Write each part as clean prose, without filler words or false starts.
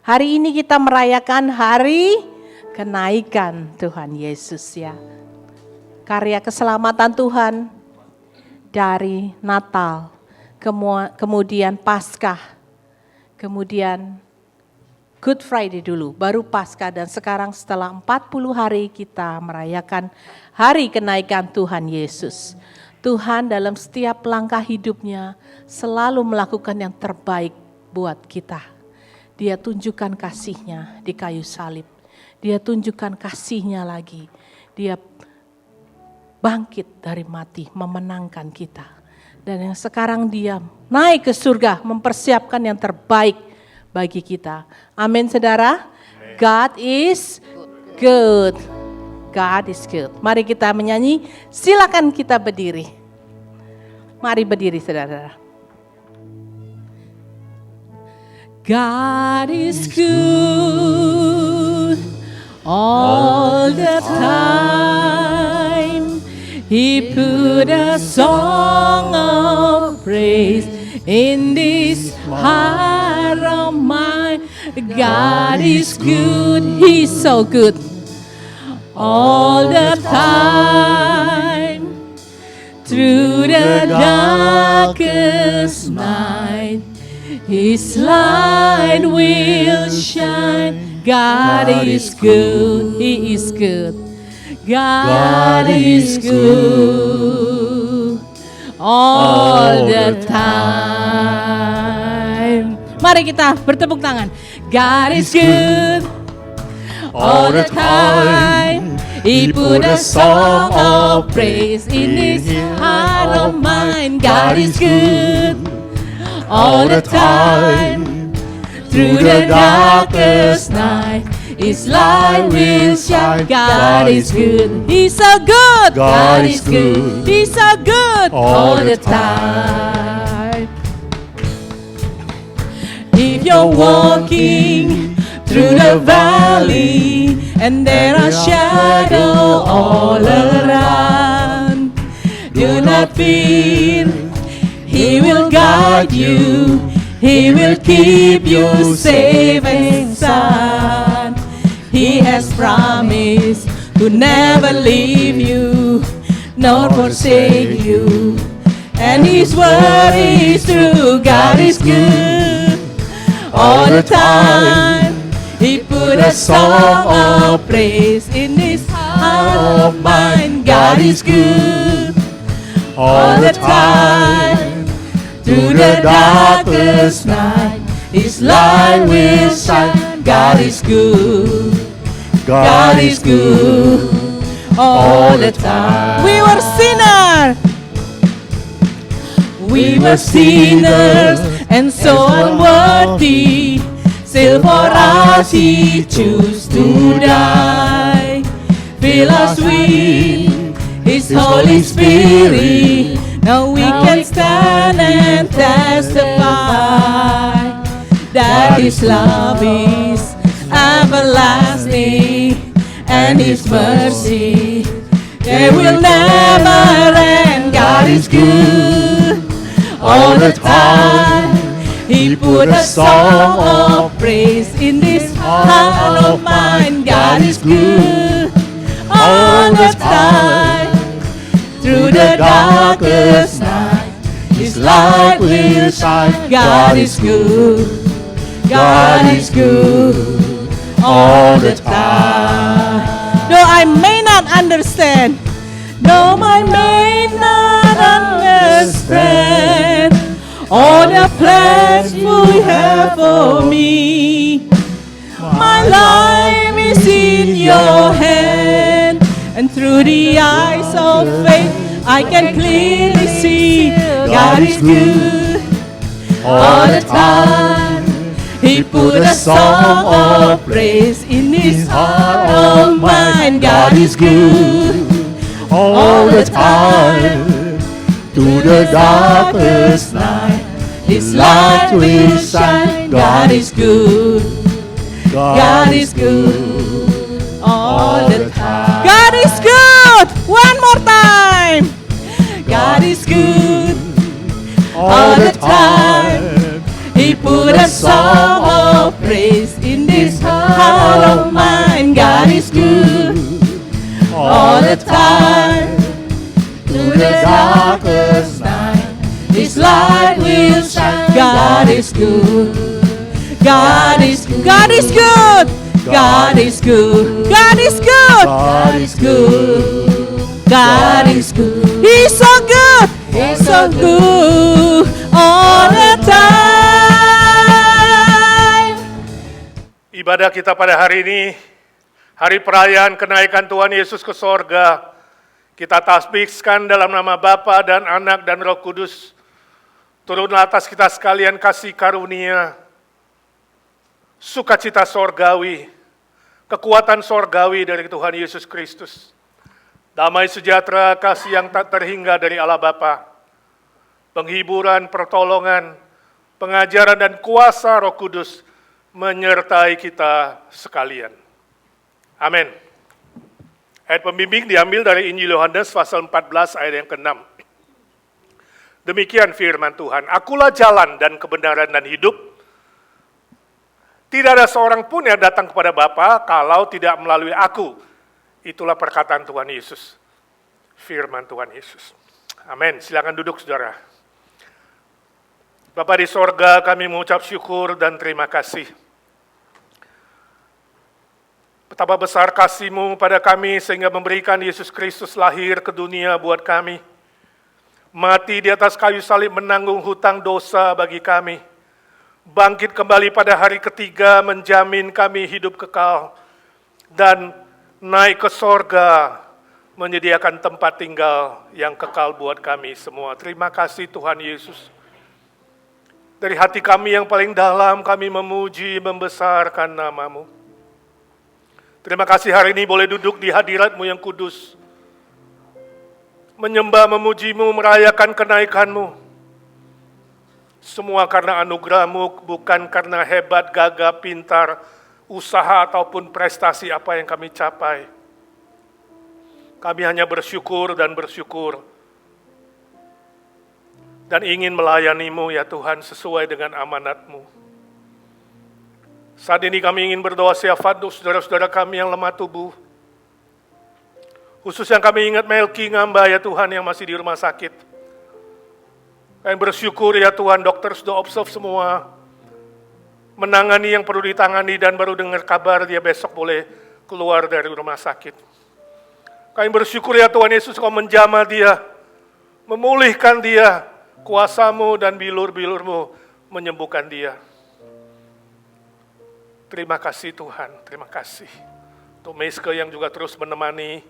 Hari ini kita merayakan hari kenaikan Tuhan Yesus ya. Karya keselamatan Tuhan dari Natal, kemudian Paskah, kemudian Good Friday dulu, baru Paskah, dan sekarang setelah 40 hari kita merayakan hari kenaikan Tuhan Yesus. Tuhan dalam setiap langkah hidupnya selalu melakukan yang terbaik buat kita. Dia tunjukkan kasih-Nya di kayu salib. Dia tunjukkan kasih-Nya lagi. Dia bangkit dari mati, memenangkan kita. Dan yang sekarang dia naik ke surga, mempersiapkan yang terbaik bagi kita. Amin saudara. Amen. God is good. God is good. Mari kita menyanyi, silakan kita berdiri. Mari berdiri saudara. God is good all the time. He put a song of praise in this heart of mine. God is good, He's so good all the time. Through the darkest night, His light will shine. God is good, He is good. God is good all the time. Mari kita bertepuk tangan. God is good all the time. He put a song of praise in His heart of mine. God is good all the time. Through the darkest night, His light will shine. God is good. He's so good. God is good. He's so good all the time. If you're walking through the valley and there are shadows all around, do not fear. He will guide you. He will keep you safe and sound. He has promised to never leave you, nor forsake you. And His word is true. God is good all the time. He put a song of praise in this heart of mine. God is good all the time. Through the darkest night, His light will shine. God is good. God is good all the time. We were sinners. We were sinners and so unworthy. Still for us He chose to die. Fill us with His Holy Spirit. Now we can stand and testify that His love is everlasting and His mercy, they will never end. God is good all the time. He put a song of praise in this heart of mine. God is good all the time. Through the darkest night, His light will shine. God is good. God is good all the time. Though I may not understand, though I may not understand all the plans you have for me, my life is in your hand. And through the eyes of faith, I can clearly see God is good all the time. He put a song of praise in His heart of mine. God is good all the time. Through the darkest night, His light will shine. God is good. God is good all the time. God is good. One more time. God is good all the time. He put a song of praise in light will shine. God is good. God is good. God is good. God is good. God is good. God is good. God is good. He's so good. He's so good all the time. Ibadah kita pada hari ini, hari perayaan kenaikan Tuhan Yesus ke sorga, kita tasbihkan dalam nama Bapa dan Anak dan Roh Kudus. Turunlah atas kita sekalian kasih karunia, sukacita sorgawi, kekuatan sorgawi dari Tuhan Yesus Kristus. Damai sejahtera, kasih yang tak terhingga dari Allah Bapa, penghiburan, pertolongan, pengajaran dan kuasa Roh Kudus menyertai kita sekalian. Amin. Ayat pembimbing diambil dari Injil Yohanes pasal 14 ayat yang ke-6. Demikian firman Tuhan, akulah jalan dan kebenaran dan hidup. Tidak ada seorang pun yang datang kepada Bapa kalau tidak melalui aku. Itulah perkataan Tuhan Yesus. Firman Tuhan Yesus. Amin. Silakan duduk saudara. Bapa di sorga, kami mengucap syukur dan terima kasih. Betapa besar kasih-Mu pada kami sehingga memberikan Yesus Kristus lahir ke dunia buat kami. Mati di atas kayu salib menanggung hutang dosa bagi kami. Bangkit kembali pada hari ketiga menjamin kami hidup kekal. Dan naik ke sorga, menyediakan tempat tinggal yang kekal buat kami semua. Terima kasih Tuhan Yesus. Dari hati kami yang paling dalam, kami memuji, membesarkan nama-Mu. Terima kasih hari ini boleh duduk di hadirat-Mu yang kudus. Menyembah, memuji-Mu, merayakan kenaikan-Mu. Semua karena anugerah-Mu, bukan karena hebat, gagah, pintar, usaha ataupun prestasi apa yang kami capai. Kami hanya bersyukur dan bersyukur. Dan ingin melayani-Mu ya Tuhan sesuai dengan amanat-Mu. Saat ini kami ingin berdoa syafaat untuk saudara-saudara kami yang lemah tubuh. Khusus yang kami ingat Melki Ngamba ya Tuhan yang masih di rumah sakit. Kami bersyukur ya Tuhan dokter sudah observe semua. Menangani yang perlu ditangani dan baru dengar kabar dia besok boleh keluar dari rumah sakit. Kami bersyukur ya Tuhan Yesus Kau menjamah dia, memulihkan dia, kuasa-Mu dan bilur-bilur-Mu menyembuhkan dia. Terima kasih Tuhan, terima kasih. Untuk Meske yang juga terus menemani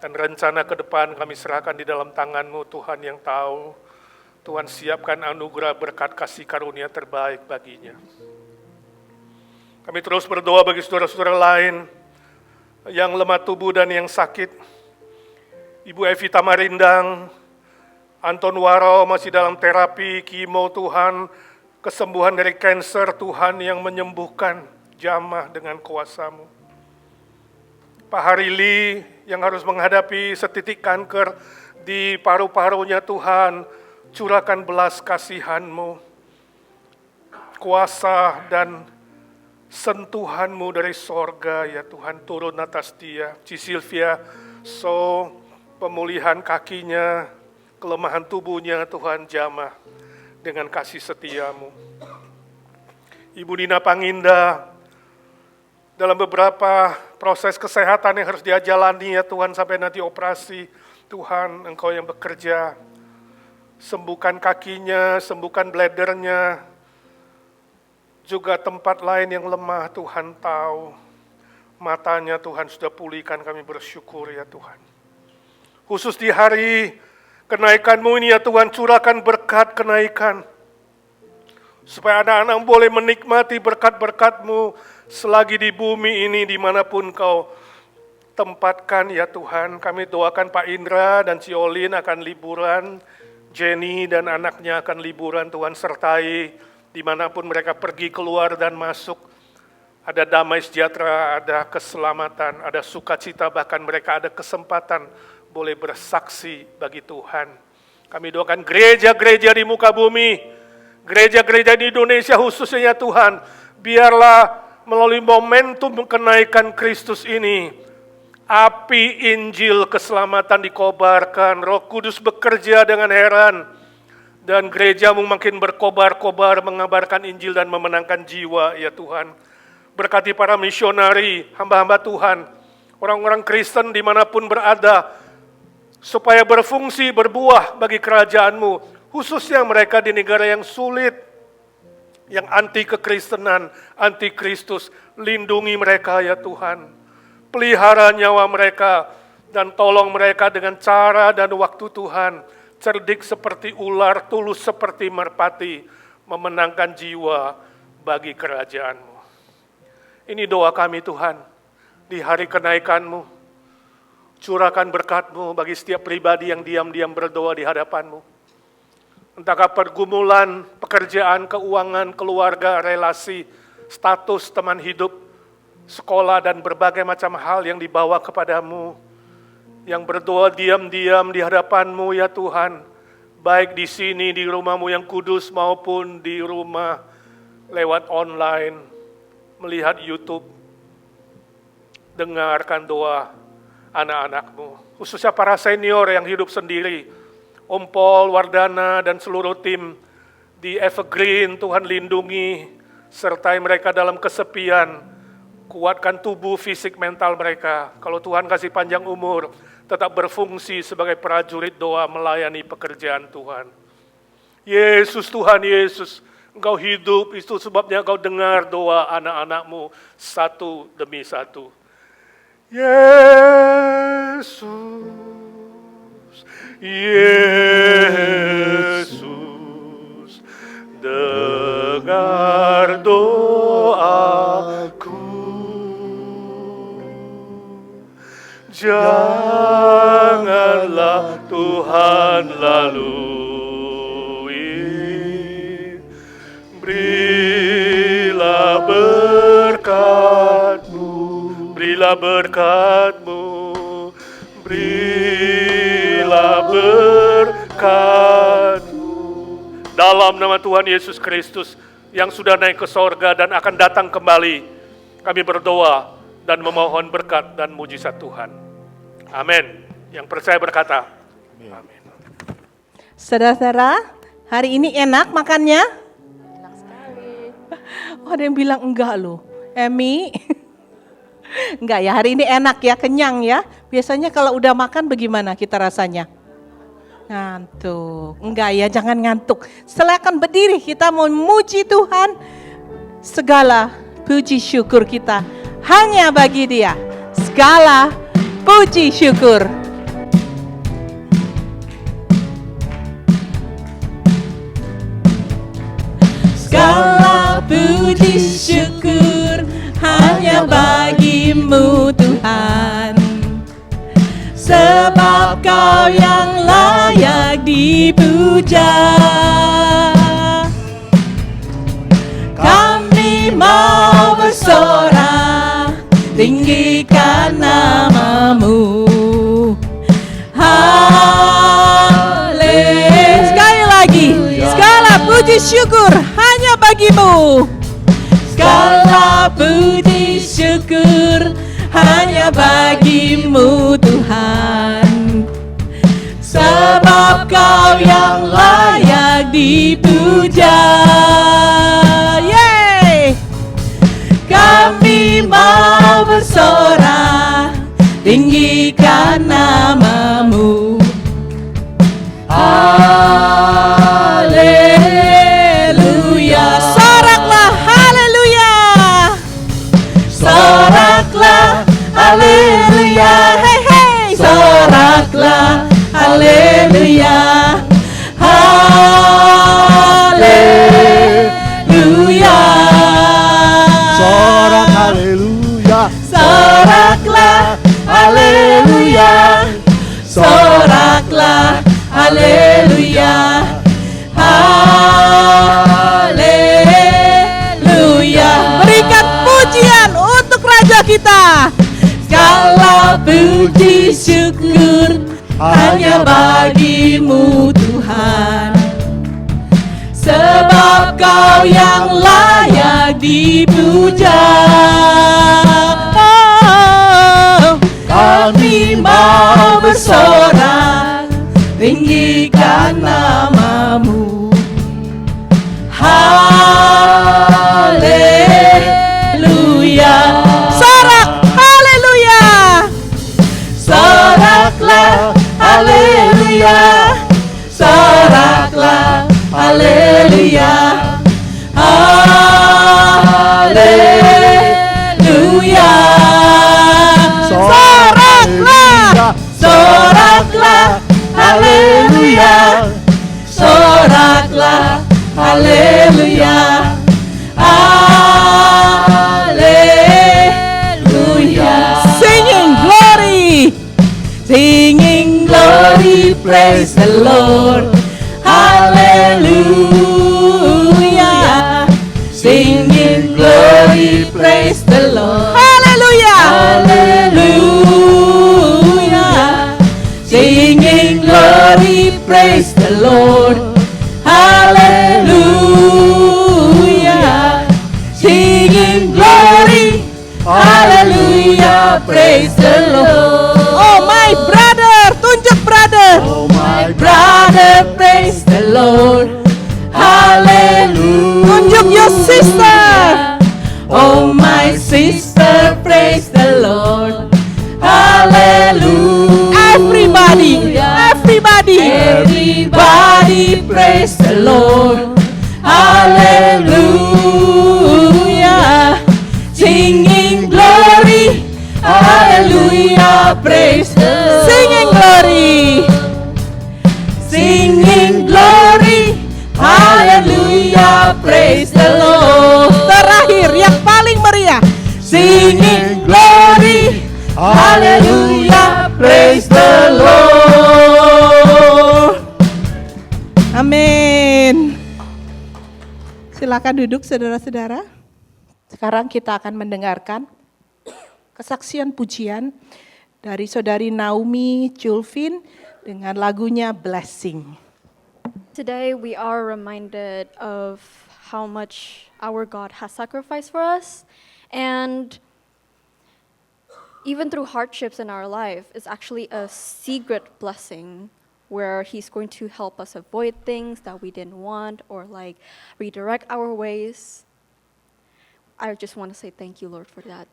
dan rencana ke depan kami serahkan di dalam tangan-Mu Tuhan yang tahu. Tuhan siapkan anugerah berkat kasih karunia terbaik baginya. Kami terus berdoa bagi saudara-saudara lain yang lemah tubuh dan yang sakit. Ibu Evita Marindang, Anton Waro masih dalam terapi, kimo Tuhan, kesembuhan dari kanker Tuhan yang menyembuhkan, jamah dengan kuasa-Mu. Pak Harili yang harus menghadapi setitik kanker di paru-parunya Tuhan, curahkan belas kasihan-Mu, kuasa dan sentuhan-Mu dari sorga ya Tuhan turun atas dia. Ci Sylvia, pemulihan kakinya, kelemahan tubuhnya Tuhan jamah dengan kasih setia-Mu. Ibu Nina Panginda, dalam beberapa proses kesehatan yang harus dia jalani ya Tuhan sampai nanti operasi, Tuhan Engkau yang bekerja, sembuhkan kakinya, sembuhkan bladernya, juga tempat lain yang lemah Tuhan tahu. Matanya Tuhan sudah pulihkan, kami bersyukur ya Tuhan. Khusus di hari kenaikan-Mu ini ya Tuhan, curahkan berkat kenaikan. Supaya anak-anak boleh menikmati berkat-berkat-Mu selagi di bumi ini dimanapun Kau tempatkan ya Tuhan. Kami doakan Pak Indra dan Ciolin akan liburan, Jenny dan anaknya akan liburan Tuhan sertai dimanapun mereka pergi keluar dan masuk. Ada damai sejahtera, ada keselamatan, ada sukacita, bahkan mereka ada kesempatan boleh bersaksi bagi Tuhan. Kami doakan gereja-gereja di muka bumi, gereja-gereja di Indonesia khususnya ya Tuhan, biarlah melalui momentum kenaikan Kristus ini, api Injil keselamatan dikobarkan, Roh Kudus bekerja dengan heran, Dan gerejamu makin berkobar-kobar mengabarkan Injil dan memenangkan jiwa ya Tuhan. Berkati para misionari, hamba-hamba Tuhan, orang-orang Kristen dimanapun berada, supaya berfungsi, berbuah bagi kerajaan-Mu, khususnya mereka di negara yang sulit, yang anti kekristenan, anti Kristus. Lindungi mereka ya Tuhan, pelihara nyawa mereka, dan tolong mereka dengan cara dan waktu Tuhan, cerdik seperti ular, tulus seperti merpati, memenangkan jiwa bagi kerajaan-Mu. Ini doa kami Tuhan, di hari kenaikan-Mu, curahkan berkat-Mu bagi setiap pribadi yang diam-diam berdoa di hadapan-Mu. Entahkah pergumulan, pekerjaan, keuangan, keluarga, relasi, status, teman hidup, sekolah, dan berbagai macam hal yang dibawa kepadamu, yang berdoa diam-diam di hadapan-Mu ya Tuhan, baik di sini, di rumah-Mu yang kudus, maupun di rumah lewat online, melihat YouTube, dengarkan doa anak-anak-Mu, khususnya para senior yang hidup sendiri, Om Paul, Wardana, dan seluruh tim di Evergreen. Tuhan lindungi, sertai mereka dalam kesepian, kuatkan tubuh, fisik, mental mereka. Kalau Tuhan kasih panjang umur, tetap berfungsi sebagai prajurit doa melayani pekerjaan Tuhan. Yesus, Tuhan Yesus, Engkau hidup, itu sebabnya Engkau dengar doa anak-anak-Mu satu demi satu. Yesus, Yesus, dengar doaku. Janganlah Tuhan lalui, berilah berkat-Mu, berilah berkat-Mu, berilah berkat-Mu. Dalam nama Tuhan Yesus Kristus yang sudah naik ke sorga dan akan datang kembali, kami berdoa dan memohon berkat dan mujizat Tuhan. Amin. Yang percaya berkata, amin. Saudara-saudara, hari ini enak makannya? Enak sekali. Oh, ada yang bilang enggak loh. Emi, enggak ya, hari ini enak ya, kenyang ya. Biasanya kalau udah makan bagaimana kita rasanya? Ngantuk. Enggak ya, jangan ngantuk. Silakan berdiri, kita mau memuji Tuhan. Segala puji syukur kita hanya bagi Dia. Segala puji syukur. Segala puji syukur hanya bagi-Mu Tuhan. Sebab Kau yang layak dipuja. Kami mau bersorak, tinggikan nama-Mu. Haleluya. Sekali lagi, segala puji syukur hanya bagi-Mu. Segala puji syukur hanya bagi-Mu Tuhan. Sebab Kau yang layak dipuja. Yeay. Kami mau bersorak, tinggikan nama-Mu. Haleluya. Soraklah haleluya. Soraklah haleluya. Hey hey. Soraklah haleluya. Haleluya. Sorak haleluya. Soraklah haleluya. Soraklah haleluya. Haleluya. Berikan pujian untuk Raja kita. Segala puji syukur hanya bagi-Mu Tuhan. Sebab Kau yang layak dipuja. Oh, kami mau bersorak, tinggikan nama-Mu. haleluya, soraklah, haleluya, haleluya. Soraklah, soraklah, haleluya, soraklah, haleluya, haleluya. Singing glory, singing glory, praise the Lord, hallelujah. Singing glory, praise the Lord, hallelujah, hallelujah. Singing glory, praise the Lord, hallelujah. Singing glory, hallelujah, praise the Lord. Oh my brother, tunjuk brother. Oh my brother, praise the Lord, hallelujah. Tunjuk your sister. Oh my sister, praise the Lord, hallelujah. Everybody, everybody, everybody, praise the Lord, hallelujah. Singing glory, hallelujah, praise the Lord. Singing glory, singing glory, hallelujah, praise the Lord. Terakhir yang paling meriah, singing glory, hallelujah, praise the Lord. Amin. Silakan duduk saudara-saudara. Sekarang kita akan mendengarkan kesaksian pujian dari saudari Naomi Julvin dengan lagunya Blessing. Today we are reminded of how much our God has sacrificed for us, and even through hardships in our life, it's actually a secret blessing where He's going to help us avoid things that we didn't want or like redirect our ways. I just want to say thank you, Lord, for that.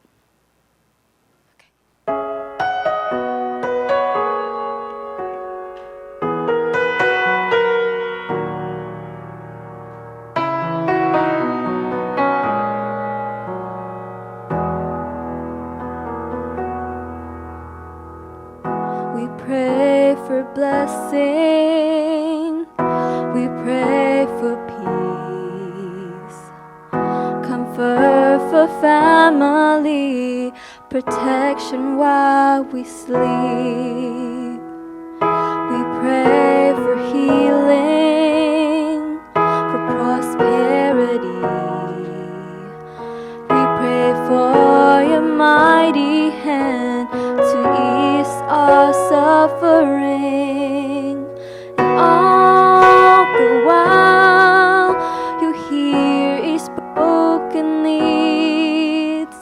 We pray for blessing, we pray for peace, comfort for family, protection while we sleep. We pray for healing, for prosperity. We pray for your mighty hand to ease our suffering. And all the while you hear His broken needs.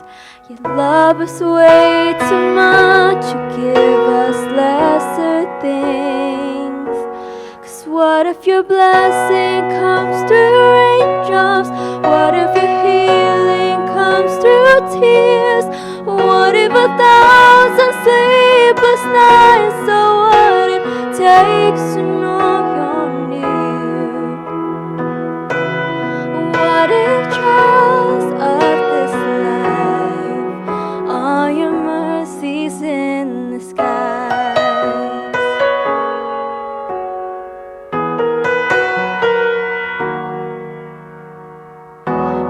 You love us way too much, you give us lesser things. 'Cause what if your blessing comes through raindrops? What if your healing comes through tears? What if 1,000 sleepless nights? So what it takes to know you're near? What if trials of this life are your mercies in the skies?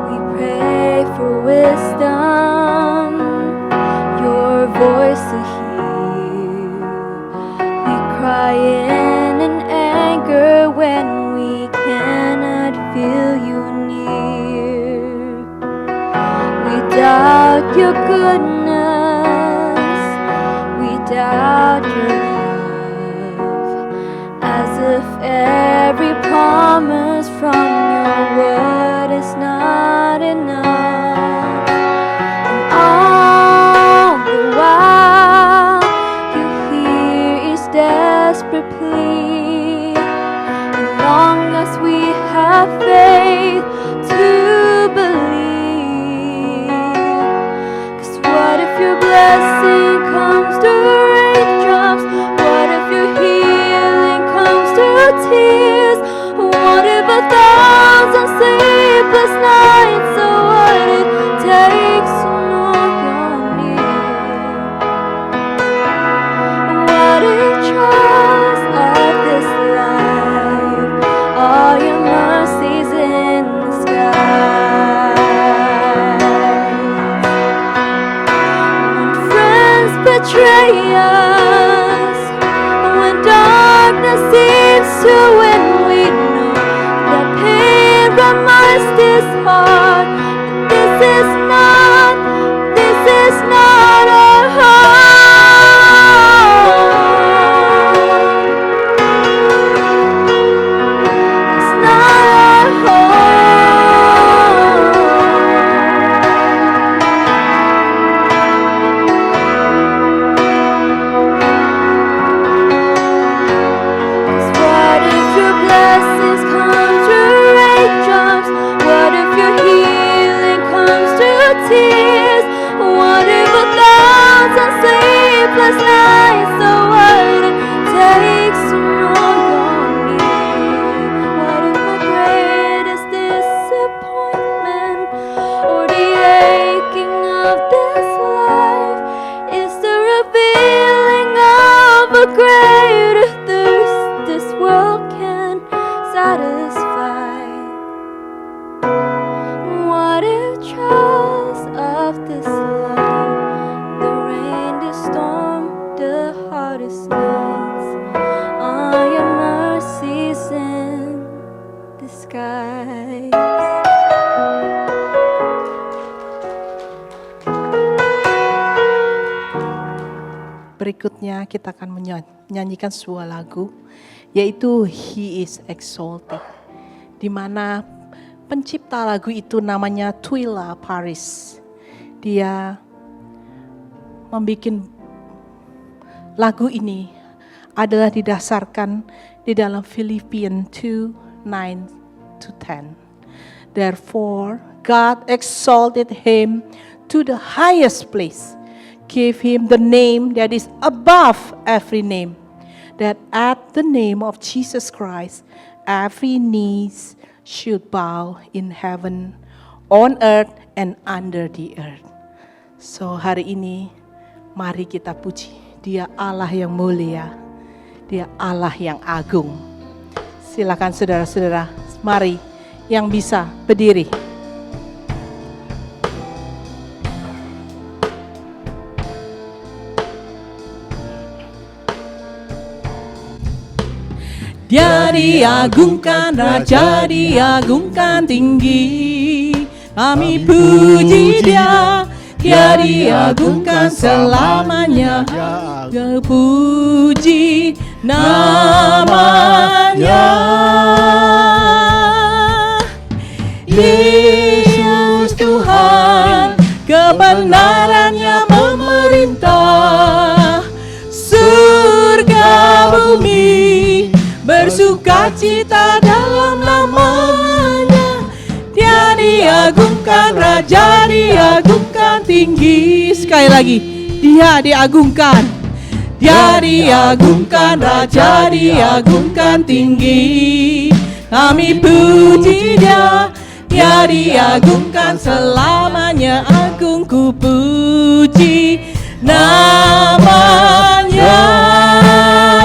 We pray for wisdom, your voice to hear. We cry in anger when we cannot feel you near. We doubt your goodness, we doubt your love, as if every promise from your word is not enough. And all the while you hear His desperate plea. As long as we have faith to believe. 'Cause what if your blessing comes through raindrops? What if your healing comes sleepless nights, so what it takes to know you're near. What a choice of this life, all your mercies in the sky. When friends betray us, when darkness seems to win, we know that pain from us is hard. This is not our home. It's not our home. 'Cause what if your blessings come through raindrops? What if your healing comes through tears? What if 1,000 sleepless nights, so what it takes to know you're near? What if my greatest disappointment, or the aching of this life, is the revealing of a greater thirst this world can satisfy? What if trials of this life, the rain, the storm, the hardest nights, are your mercies in disguise? Berikutnya kita akan menyanyikan sebuah lagu, yaitu He is Exalted, di mana pencipta lagu itu namanya Twila Paris. Dia membuat lagu ini adalah didasarkan di dalam Philippians 2:9-10. Therefore God exalted him to the highest place, gave him the name that is above every name, that at the name of Jesus Christ every knee should bow in heaven, on earth, and under the earth. So hari ini mari kita puji, Dia Allah yang mulia, Dia Allah yang agung. Silakan saudara-saudara, mari yang bisa berdiri. Dia diagungkan, Raja diagungkan tinggi. Kami puji Dia, Dia diagungkan selamanya. Puji namanya. Yesus Tuhan, kebenarannya memerintah. Surga bumi bersukacita dalam namanya. Dia diagungkan, Raja diagungkan tinggi. Sekali lagi, Dia diagungkan, Dia diagungkan, Raja diagungkan tinggi. Kami puji Dia, Dia diagungkan selamanya. Agung ku puji namanya.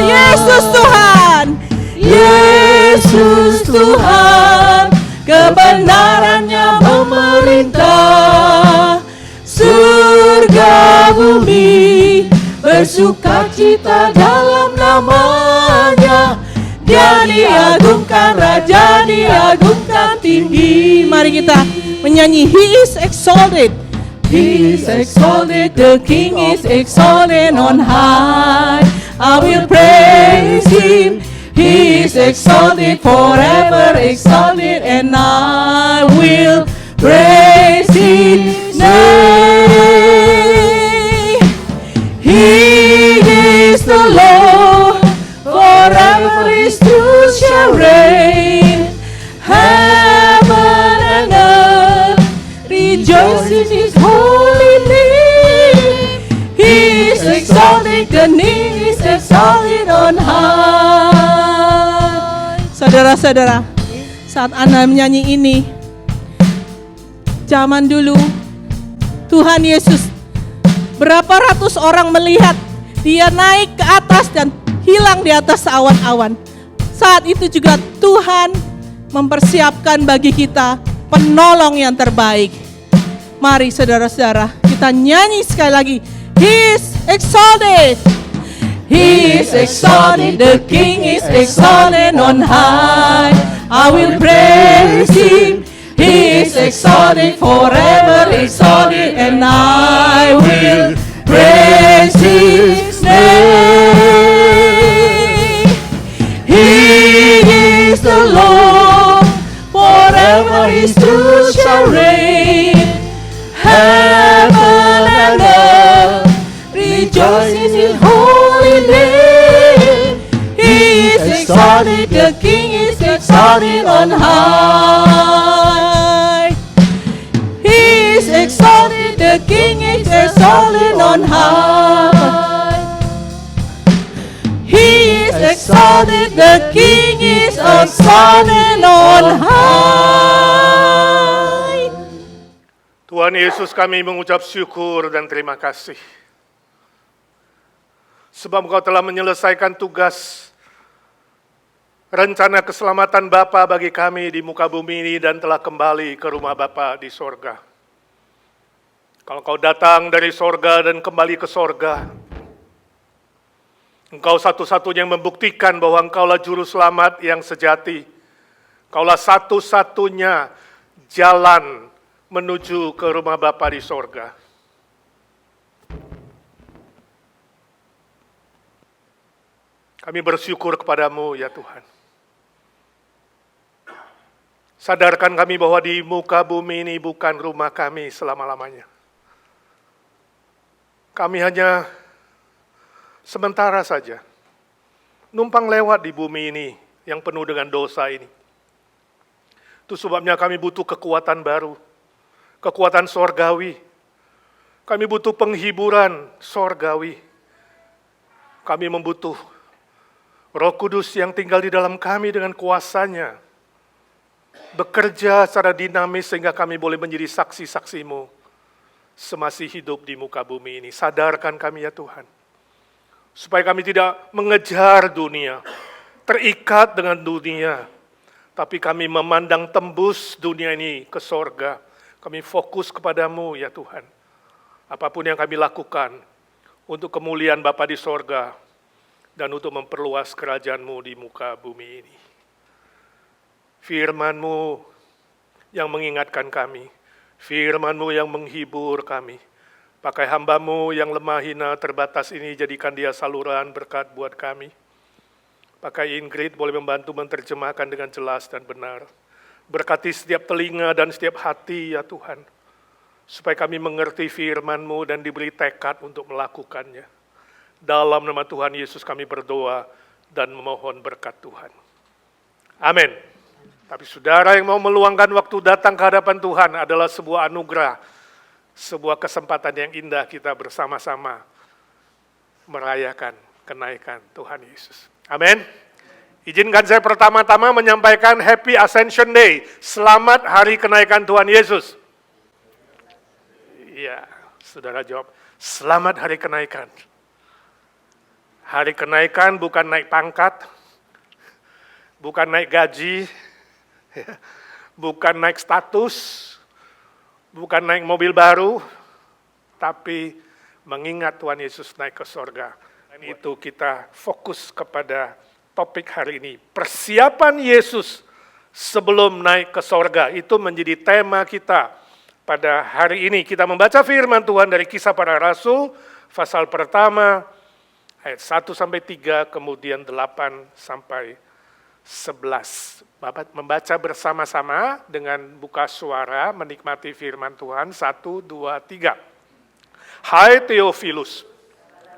Yesus Tuhan, Yesus Tuhan, kebenarannya memerintah. Surga bumi bersukacita dalam namanya. Dia diagungkan, Raja diagungkan tinggi. Mari kita menyanyi He is exalted. He is exalted, the King is exalted on high. I will praise Him. He is exalted, forever exalted, and I will praise His name. He is the Lord, forever His truth shall reign. Heaven and earth rejoice in His holy name. He is exalted, the King is exalted on high. Saudara-saudara, saat Anda menyanyi ini, zaman dulu, Tuhan Yesus, berapa ratus orang melihat dia naik ke atas dan hilang di atas awan-awan. Saat itu juga Tuhan mempersiapkan bagi kita penolong yang terbaik. Mari saudara-saudara, kita nyanyi sekali lagi. He is exalted. He is exalted, the King is exalted on high. I will praise Him. He is exalted, forever exalted, and I will praise His name. He is the Lord, forever His truth shall reign. Heaven and earth rejoice in His holy name. He is exalted, the King is exalted on high. He is exalted, the King is exalted on high. He is exalted, the King is exalted on high. Tuhan Yesus, kami mengucap syukur dan terima kasih. Sebab Engkau telah menyelesaikan tugas rencana keselamatan Bapa bagi kami di muka bumi ini dan telah kembali ke rumah Bapa di sorga. Kalau Engkau datang dari sorga dan kembali ke sorga, Engkau satu-satunya yang membuktikan bahwa Engkaulah juru selamat yang sejati. Engkaulah satu-satunya jalan menuju ke rumah Bapa di sorga. Kami bersyukur kepadamu ya Tuhan. Sadarkan kami bahwa di muka bumi ini bukan rumah kami selama-lamanya. Kami hanya sementara saja numpang lewat di bumi ini yang penuh dengan dosa ini. Itu sebabnya kami butuh kekuatan baru, kekuatan sorgawi. Kami butuh penghiburan sorgawi. Kami membutuh Roh Kudus yang tinggal di dalam kami dengan kuasanya, bekerja secara dinamis sehingga kami boleh menjadi saksi-saksi-Mu semasih hidup di muka bumi ini. Sadarkan kami ya Tuhan, supaya kami tidak mengejar dunia, terikat dengan dunia, tapi kami memandang tembus dunia ini ke sorga. Kami fokus kepadamu ya Tuhan. Apapun yang kami lakukan untuk kemuliaan Bapa di sorga, dan untuk memperluas kerajaan-Mu di muka bumi ini. Firman-Mu yang mengingatkan kami, Firman-Mu yang menghibur kami. Pakai hamba-Mu yang lemah hina terbatas ini, jadikan dia saluran berkat buat kami. Pakai Ingrid boleh membantu menerjemahkan dengan jelas dan benar. Berkati setiap telinga dan setiap hati ya Tuhan, supaya kami mengerti firman-Mu dan diberi tekad untuk melakukannya. Dalam nama Tuhan Yesus kami berdoa dan memohon berkat Tuhan. Amin. Tapi saudara yang mau meluangkan waktu datang ke hadapan Tuhan adalah sebuah anugerah, sebuah kesempatan yang indah kita bersama-sama merayakan kenaikan Tuhan Yesus. Amin. Izinkan saya pertama-tama menyampaikan Happy Ascension Day. Selamat hari kenaikan Tuhan Yesus. Iya, saudara jawab, selamat hari kenaikan. Hari kenaikan bukan naik pangkat, bukan naik gaji, bukan naik status, bukan naik mobil baru, tapi mengingat Tuhan Yesus naik ke sorga. Dan itu kita fokus kepada topik hari ini. Persiapan Yesus sebelum naik ke sorga, itu menjadi tema kita pada hari ini. Kita membaca firman Tuhan dari Kisah Para Rasul, pasal pertama, ayat 1-3, kemudian 8-11. Bapak membaca bersama-sama dengan buka suara, menikmati firman Tuhan. 1, 2, 3. Hai Theophilus,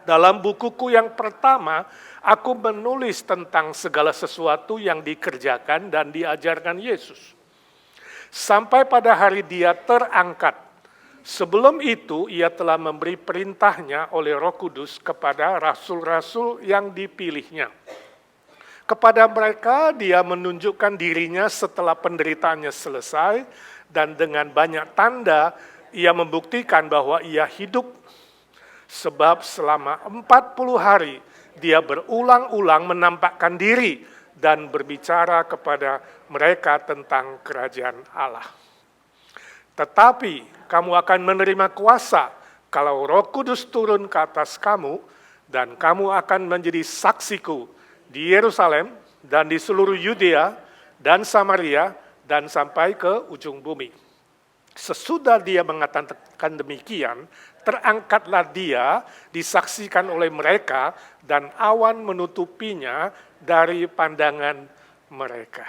dalam bukuku yang pertama, aku menulis tentang segala sesuatu yang dikerjakan dan diajarkan Yesus. Sampai pada hari dia terangkat. Sebelum itu, ia telah memberi perintahnya oleh Roh Kudus kepada rasul-rasul yang dipilihnya. Kepada mereka, dia menunjukkan dirinya setelah penderitaannya selesai Dan dengan banyak tanda, ia membuktikan bahwa ia hidup. Sebab selama 40 hari, dia berulang-ulang menampakkan diri dan berbicara kepada mereka tentang kerajaan Allah. Tetapi kamu akan menerima kuasa kalau Roh Kudus turun ke atas kamu, dan kamu akan menjadi saksiku di Yerusalem dan di seluruh Yudea dan Samaria dan sampai ke ujung bumi. Sesudah dia mengatakan demikian, terangkatlah dia, disaksikan oleh mereka, dan awan menutupinya dari pandangan mereka.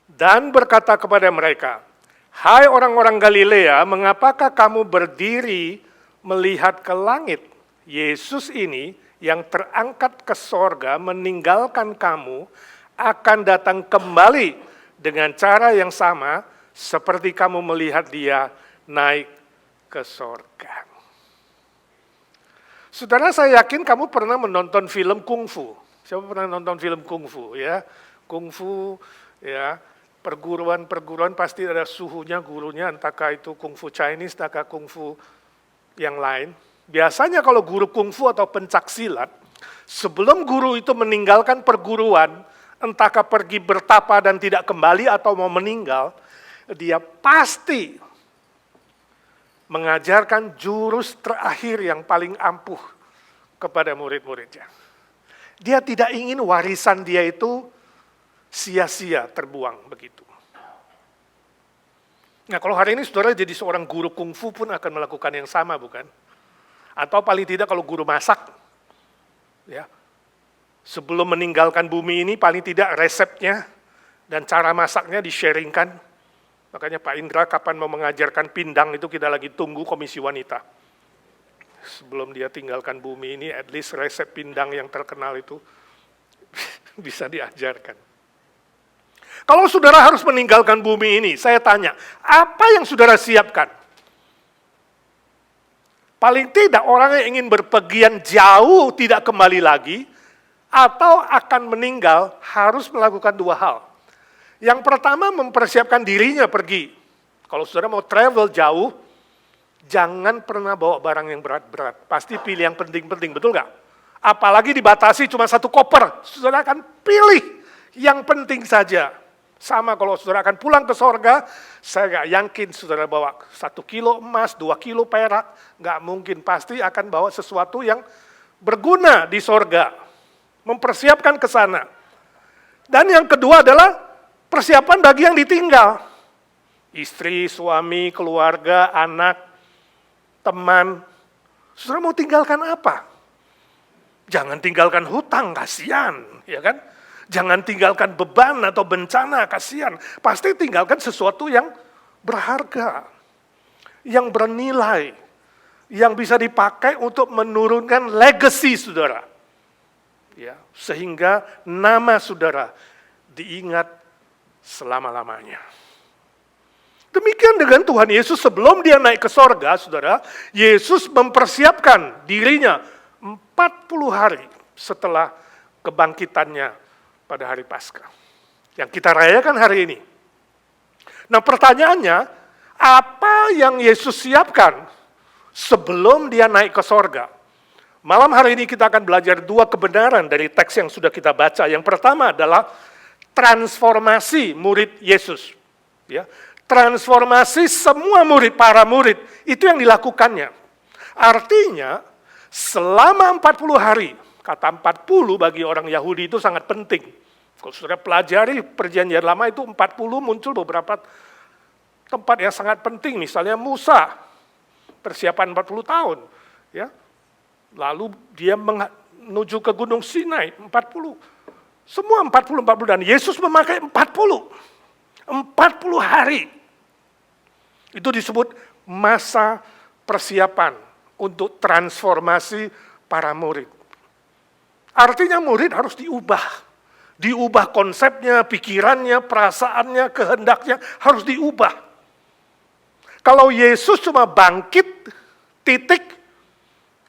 Dan berkata kepada mereka, "Hai orang-orang Galilea, mengapakah kamu berdiri melihat ke langit? Yesus ini yang terangkat ke sorga meninggalkan kamu akan datang kembali dengan cara yang sama seperti kamu melihat dia naik ke sorga." Saudara, saya yakin kamu pernah menonton film kungfu. Siapa pernah nonton film kungfu ya? Kungfu ya, perguruan-perguruan pasti ada suhunya, gurunya, entahkah itu kungfu Chinese, entahkah kungfu yang lain. Biasanya kalau guru kungfu atau pencaksilat, sebelum guru itu meninggalkan perguruan, entahkah pergi bertapa dan tidak kembali atau mau meninggal, dia pasti mengajarkan jurus terakhir yang paling ampuh kepada murid-muridnya. Dia tidak ingin warisan dia itu sia-sia terbuang begitu. Nah, kalau hari ini saudara jadi seorang guru kungfu pun akan melakukan yang sama, bukan? Atau paling tidak kalau guru masak, ya, sebelum meninggalkan bumi ini paling tidak resepnya dan cara masaknya di-sharingkan. Makanya Pak Indra kapan mau mengajarkan pindang itu kita lagi tunggu komisi wanita. Sebelum dia tinggalkan bumi ini, at least resep pindang yang terkenal itu bisa diajarkan. Kalau saudara harus meninggalkan bumi ini, saya tanya, apa yang saudara siapkan? Paling tidak orang yang ingin berpergian jauh tidak kembali lagi, atau akan meninggal harus melakukan dua hal. Yang pertama mempersiapkan dirinya pergi. Kalau saudara mau travel jauh, jangan pernah bawa barang yang berat-berat. Pasti pilih yang penting-penting, betul nggak? Apalagi dibatasi cuma 1 koper, saudara akan pilih yang penting saja. Sama kalau saudara akan pulang ke sorga, saya nggak yakin saudara bawa 1 kilo emas, 2 kilo perak, nggak mungkin. Pasti akan bawa sesuatu yang berguna di sorga. Mempersiapkan ke sana. Dan yang kedua adalah persiapan bagi yang ditinggal. Istri, suami, keluarga, anak, teman. Saudara mau tinggalkan apa? Jangan tinggalkan hutang, kasihan, ya kan? Jangan tinggalkan beban atau bencana, kasihan. Pasti tinggalkan sesuatu yang berharga, yang bernilai, yang bisa dipakai untuk menurunkan legacy saudara. Ya, sehingga nama saudara diingat selama-lamanya. Demikian dengan Tuhan Yesus sebelum dia naik ke sorga, saudara, Yesus mempersiapkan dirinya 40 hari setelah kebangkitannya pada hari Paskah. Yang kita rayakan hari ini. Nah pertanyaannya, apa yang Yesus siapkan sebelum dia naik ke sorga? Malam hari ini kita akan belajar 2 kebenaran dari teks yang sudah kita baca. Yang pertama adalah transformasi murid Yesus. Ya, transformasi semua murid, para murid, itu yang dilakukannya. Artinya, selama 40 hari, kata 40 bagi orang Yahudi itu sangat penting. Kalau saudara pelajari perjanjian lama itu 40 muncul beberapa tempat yang sangat penting. Misalnya Musa, persiapan 40 tahun. Ya, lalu dia menuju ke Gunung Sinai, 40. Semua 40 dan Yesus memakai 40 hari. Itu disebut masa persiapan untuk transformasi para murid. Artinya murid harus diubah konsepnya, pikirannya, perasaannya, kehendaknya harus diubah. Kalau Yesus cuma bangkit, titik,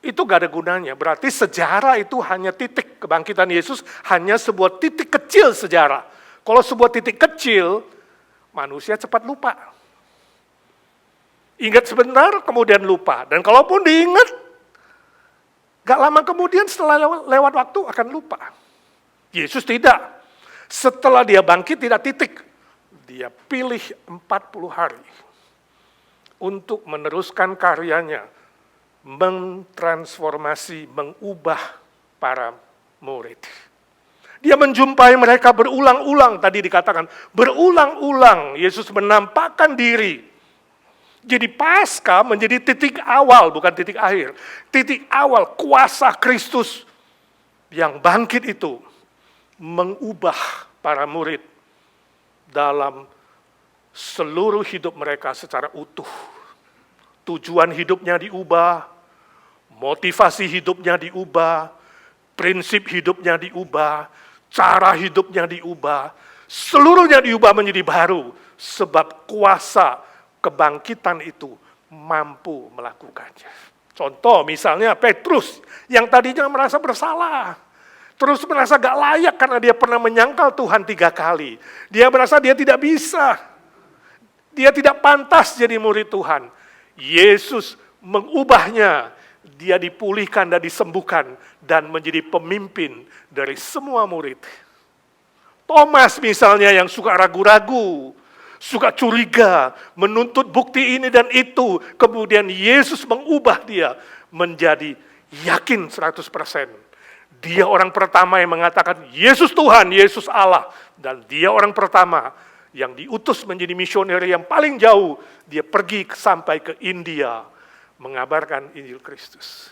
itu gak ada gunanya. Berarti sejarah itu hanya titik. Kebangkitan Yesus hanya sebuah titik kecil sejarah. Kalau sebuah titik kecil, manusia cepat lupa. Ingat sebentar, kemudian lupa. Dan kalaupun diingat, gak lama kemudian setelah lewat waktu akan lupa. Yesus tidak. Setelah dia bangkit tidak titik. Dia pilih 40 hari untuk meneruskan karyanya, mentransformasi, mengubah para murid. Dia menjumpai mereka berulang-ulang, tadi dikatakan, berulang-ulang Yesus menampakkan diri. Jadi Paskah menjadi titik awal, bukan titik akhir. Titik awal kuasa Kristus yang bangkit itu mengubah para murid dalam seluruh hidup mereka secara utuh. Tujuan hidupnya diubah, motivasi hidupnya diubah, prinsip hidupnya diubah, cara hidupnya diubah, seluruhnya diubah menjadi baru, sebab kuasa kebangkitan itu mampu melakukannya. Contoh misalnya Petrus yang tadinya merasa bersalah, terus merasa gak layak karena dia pernah menyangkal Tuhan 3 kali. Dia merasa dia tidak bisa, dia tidak pantas jadi murid Tuhan. Yesus mengubahnya, dia dipulihkan dan disembuhkan dan menjadi pemimpin dari semua murid. Thomas misalnya yang suka ragu-ragu, suka curiga, menuntut bukti ini dan itu, kemudian Yesus mengubah dia menjadi yakin 100%. Dia orang pertama yang mengatakan Yesus Tuhan, Yesus Allah, dan dia orang pertama yang diutus menjadi misioner yang paling jauh. Dia pergi sampai ke India mengabarkan Injil Kristus.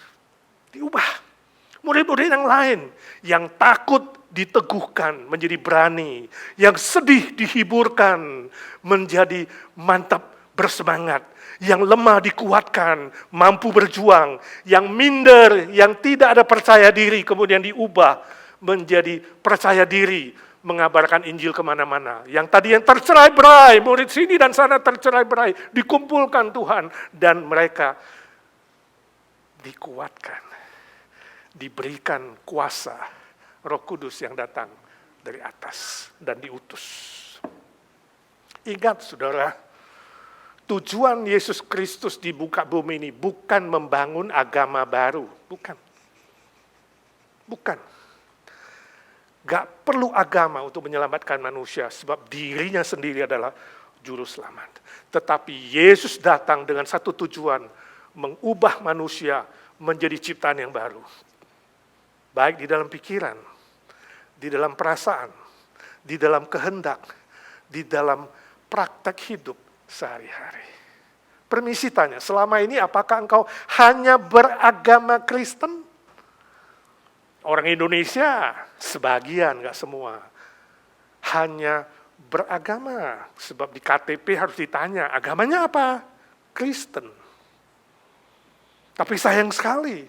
Diubah. Murid-murid yang lain yang takut diteguhkan menjadi berani, yang sedih dihiburkan menjadi mantap bersemangat, yang lemah dikuatkan, mampu berjuang, yang minder, yang tidak ada percaya diri kemudian diubah menjadi percaya diri, mengabarkan Injil kemana-mana. Yang tadi yang tercerai-berai, murid sini dan sana tercerai-berai, dikumpulkan Tuhan dan mereka dikuatkan, diberikan kuasa Roh Kudus yang datang dari atas dan diutus. Ingat saudara, tujuan Yesus Kristus di muka bumi ini bukan membangun agama baru, bukan. Gak perlu agama untuk menyelamatkan manusia, sebab dirinya sendiri adalah juru selamat. Tetapi Yesus datang dengan satu tujuan, mengubah manusia menjadi ciptaan yang baru. Baik di dalam pikiran, di dalam perasaan, di dalam kehendak, di dalam praktek hidup sehari-hari. Permisi tanya, selama ini apakah engkau hanya beragama Kristen? Orang Indonesia, sebagian, gak semua, hanya beragama. Sebab di KTP harus ditanya, agamanya apa? Kristen. Tapi sayang sekali,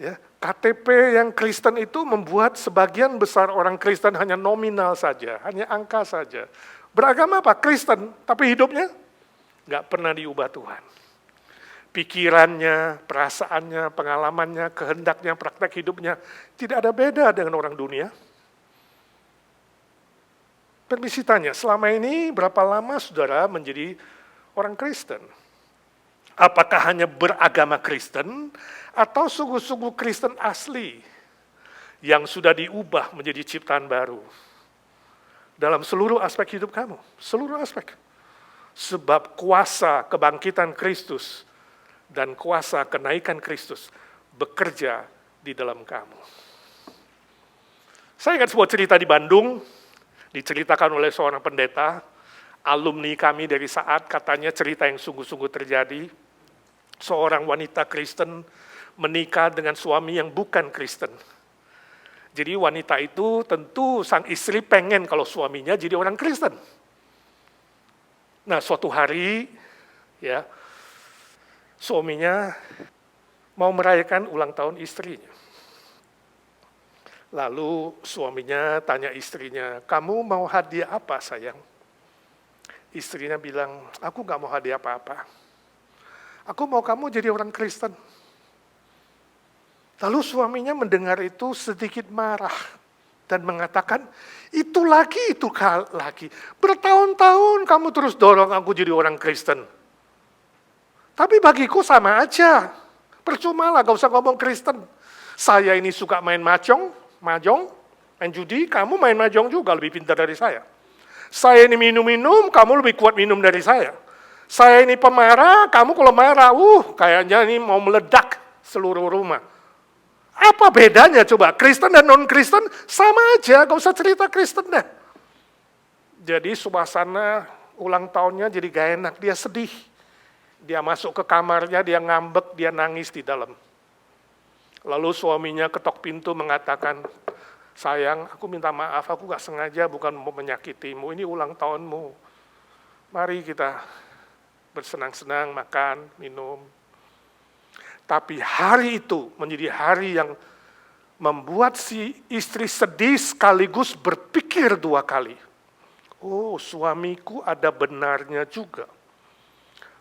ya, KTP yang Kristen itu membuat sebagian besar orang Kristen hanya nominal saja, hanya angka saja. Beragama apa? Kristen, tapi hidupnya gak pernah diubah Tuhan. Pikirannya, perasaannya, pengalamannya, kehendaknya, praktek hidupnya tidak ada beda dengan orang dunia. Permisi tanya, selama ini berapa lama saudara menjadi orang Kristen? Apakah hanya beragama Kristen atau sungguh-sungguh Kristen asli yang sudah diubah menjadi ciptaan baru? Dalam seluruh aspek hidup kamu, seluruh aspek. Sebab kuasa kebangkitan Kristus dan kuasa kenaikan Kristus bekerja di dalam kamu. Saya ingat sebuah cerita di Bandung, diceritakan oleh seorang pendeta, alumni kami dari Saat, katanya cerita yang sungguh-sungguh terjadi. Seorang wanita Kristen menikah dengan suami yang bukan Kristen. Jadi wanita itu tentu sang istri pengen kalau suaminya jadi orang Kristen. Nah, suatu hari ya, suaminya mau merayakan ulang tahun istrinya. Lalu suaminya tanya istrinya, kamu mau hadiah apa sayang? Istrinya bilang, aku gak mau hadiah apa-apa. Aku mau kamu jadi orang Kristen. Lalu suaminya mendengar itu sedikit marah dan mengatakan, itu lagi. Bertahun-tahun kamu terus dorong aku jadi orang Kristen. Tapi bagiku sama aja. Percuma lah, gak usah ngomong Kristen. Saya ini suka main mahjong, main judi, kamu main mahjong juga lebih pintar dari saya. Saya ini minum-minum, kamu lebih kuat minum dari saya. Saya ini pemarah, kamu kalau marah, kayaknya ini mau meledak seluruh rumah. Apa bedanya coba? Kristen dan non-Kristen sama aja, gak usah cerita Kristen deh. Jadi suasana ulang tahunnya jadi gak enak, dia sedih. Dia masuk ke kamarnya, dia ngambek, dia nangis di dalam. Lalu suaminya ketok pintu mengatakan, sayang, aku minta maaf, aku gak sengaja bukan mau menyakitimu, ini ulang tahunmu. Mari kita bersenang-senang, makan, minum. Tapi hari itu menjadi hari yang membuat si istri sedih sekaligus berpikir dua kali. Oh, suamiku ada benarnya juga.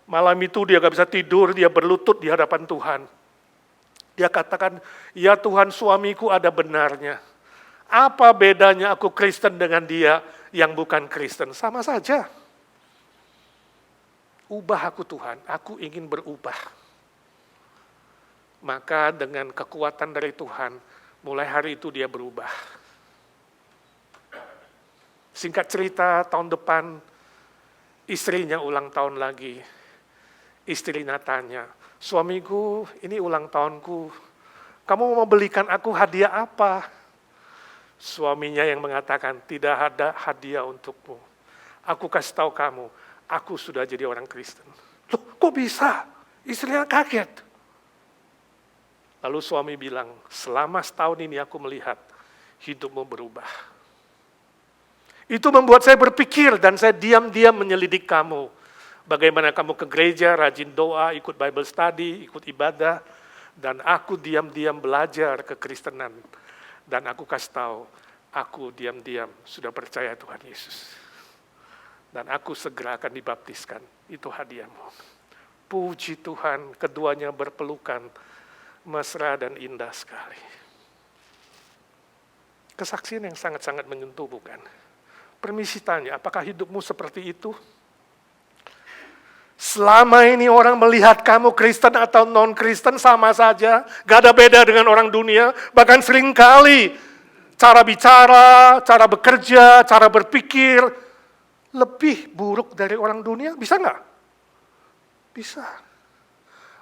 Malam itu dia gak bisa tidur, dia berlutut di hadapan Tuhan. Dia katakan, ya Tuhan, suamiku ada benarnya. Apa bedanya aku Kristen dengan dia yang bukan Kristen? Sama saja. Ubah aku Tuhan, aku ingin berubah. Maka dengan kekuatan dari Tuhan, mulai hari itu dia berubah. Singkat cerita, tahun depan istrinya ulang tahun lagi. Istrinya tanya, suamiku ini ulang tahunku, kamu mau belikan aku hadiah apa? Suaminya yang mengatakan, tidak ada hadiah untukmu. Aku kasih tahu kamu, aku sudah jadi orang Kristen. Loh, kok bisa? Istrinya kaget. Lalu suami bilang, selama setahun ini aku melihat hidupmu berubah. Itu membuat saya berpikir dan saya diam-diam menyelidik kamu. Bagaimana kamu ke gereja, rajin doa, ikut Bible study, ikut ibadah. Dan aku diam-diam belajar kekristenan. Dan aku kasih tahu, aku diam-diam sudah percaya Tuhan Yesus. Dan aku segera akan dibaptiskan. Itu hadiahmu. Puji Tuhan, keduanya berpelukan, mesra dan indah sekali. Kesaksian yang sangat-sangat menyentuh, bukan? Permisi tanya, apakah hidupmu seperti itu? Selama ini orang melihat kamu Kristen atau non-Kristen sama saja, gak ada beda dengan orang dunia, bahkan seringkali cara bicara, cara bekerja, cara berpikir, lebih buruk dari orang dunia, bisa nggak? Bisa.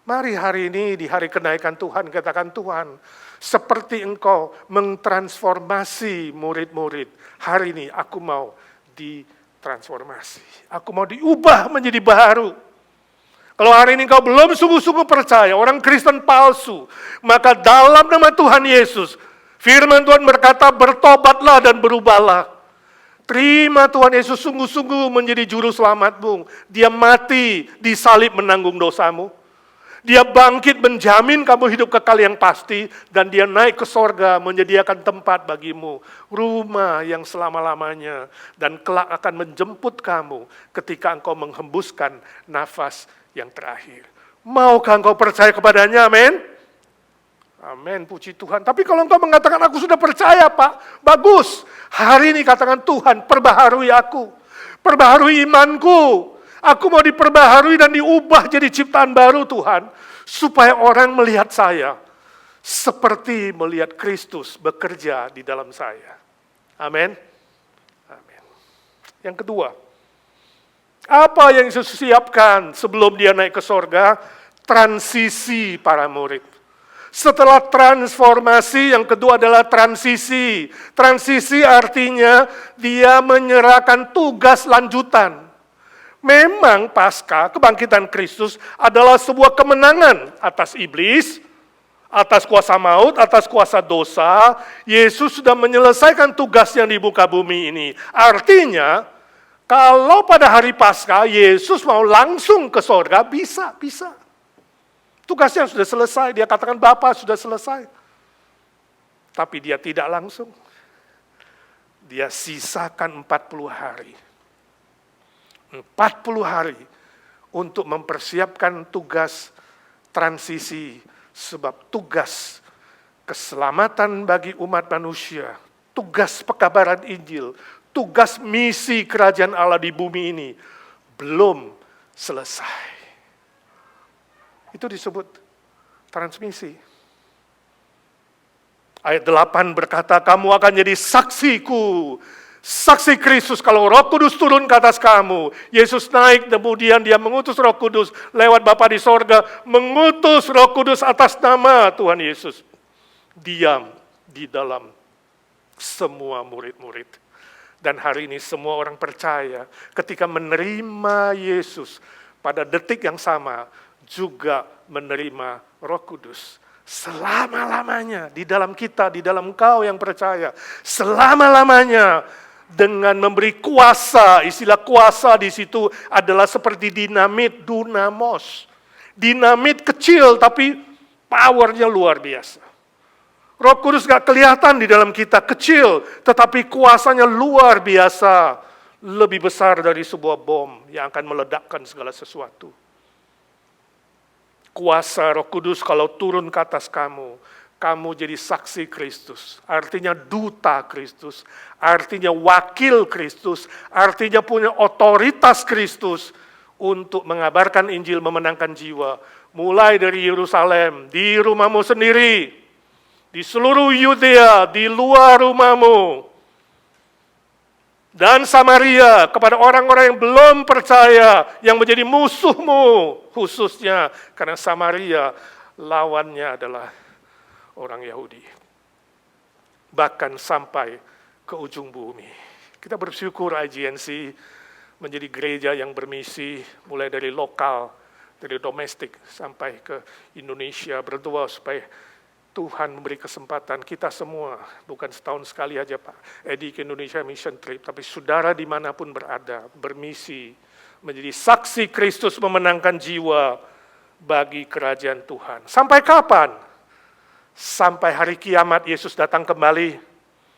Mari hari ini di hari kenaikan Tuhan, katakan Tuhan, seperti Engkau mentransformasi murid-murid, hari ini aku mau ditransformasi, aku mau diubah menjadi baru. Kalau hari ini kau belum sungguh-sungguh percaya, orang Kristen palsu, maka dalam nama Tuhan Yesus, firman Tuhan berkata, bertobatlah dan berubahlah. Terima Tuhan Yesus sungguh-sungguh menjadi juru selamatmu. Dia mati, disalib menanggung dosamu. Dia bangkit menjamin kamu hidup kekal yang pasti, dan dia naik ke sorga menyediakan tempat bagimu. Rumah yang selama-lamanya, dan kelak akan menjemput kamu ketika engkau menghembuskan nafas yang terakhir. Maukah engkau percaya kepadanya? Amin. Amin, puji Tuhan. Tapi kalau engkau mengatakan, aku sudah percaya Pak, bagus. Hari ini katakan, Tuhan perbaharui aku. Perbaharui imanku. Aku mau diperbaharui dan diubah jadi ciptaan baru Tuhan. Supaya orang melihat saya seperti melihat Kristus bekerja di dalam saya. Amin. Amin. Yang kedua, apa yang Yesus siapkan sebelum dia naik ke sorga? Transisi para murid. Setelah transformasi, yang kedua adalah transisi. Transisi artinya dia menyerahkan tugas lanjutan. Memang pasca kebangkitan Kristus adalah sebuah kemenangan atas iblis, atas kuasa maut, atas kuasa dosa. Yesus sudah menyelesaikan tugasnya di muka bumi ini. Artinya, kalau pada hari Paskah Yesus mau langsung ke sorga, bisa. Tugasnya sudah selesai, dia katakan Bapa sudah selesai. Tapi dia tidak langsung. Dia sisakan 40 hari. 40 hari untuk mempersiapkan tugas transisi. Sebab tugas keselamatan bagi umat manusia, tugas pekabaran Injil, tugas misi kerajaan Allah di bumi ini belum selesai. Itu disebut transmisi. Ayat 8 berkata, kamu akan jadi saksiku. Saksi Kristus kalau Roh Kudus turun ke atas kamu. Yesus naik, kemudian dia mengutus Roh Kudus lewat Bapa di sorga. Mengutus Roh Kudus atas nama Tuhan Yesus. Diam di dalam semua murid-murid. Dan hari ini semua orang percaya ketika menerima Yesus pada detik yang sama juga menerima Roh Kudus. Selama-lamanya di dalam kita, di dalam engkau yang percaya. Selama-lamanya dengan memberi kuasa, istilah kuasa di situ adalah seperti dinamit, dunamos. Dinamit kecil tapi powernya luar biasa. Roh Kudus gak kelihatan di dalam kita, kecil, tetapi kuasanya luar biasa. Lebih besar dari sebuah bom yang akan meledakkan segala sesuatu. Kuasa Roh Kudus kalau turun ke atas kamu, kamu jadi saksi Kristus. Artinya duta Kristus, artinya wakil Kristus, artinya punya otoritas Kristus untuk mengabarkan Injil, memenangkan jiwa. Mulai dari Yerusalem, di rumahmu sendiri, di seluruh Yudea, di luar rumahmu, dan Samaria, kepada orang-orang yang belum percaya, yang menjadi musuhmu, khususnya karena Samaria lawannya adalah orang Yahudi. Bahkan sampai ke ujung bumi. Kita bersyukur IGNC menjadi gereja yang bermisi, mulai dari lokal, dari domestik sampai ke Indonesia, berdoa supaya Tuhan memberi kesempatan kita semua, bukan setahun sekali aja Pak, Edi ke Indonesia Mission Trip, tapi saudara dimanapun berada, bermisi, menjadi saksi Kristus memenangkan jiwa bagi kerajaan Tuhan. Sampai kapan? Sampai hari kiamat Yesus datang kembali.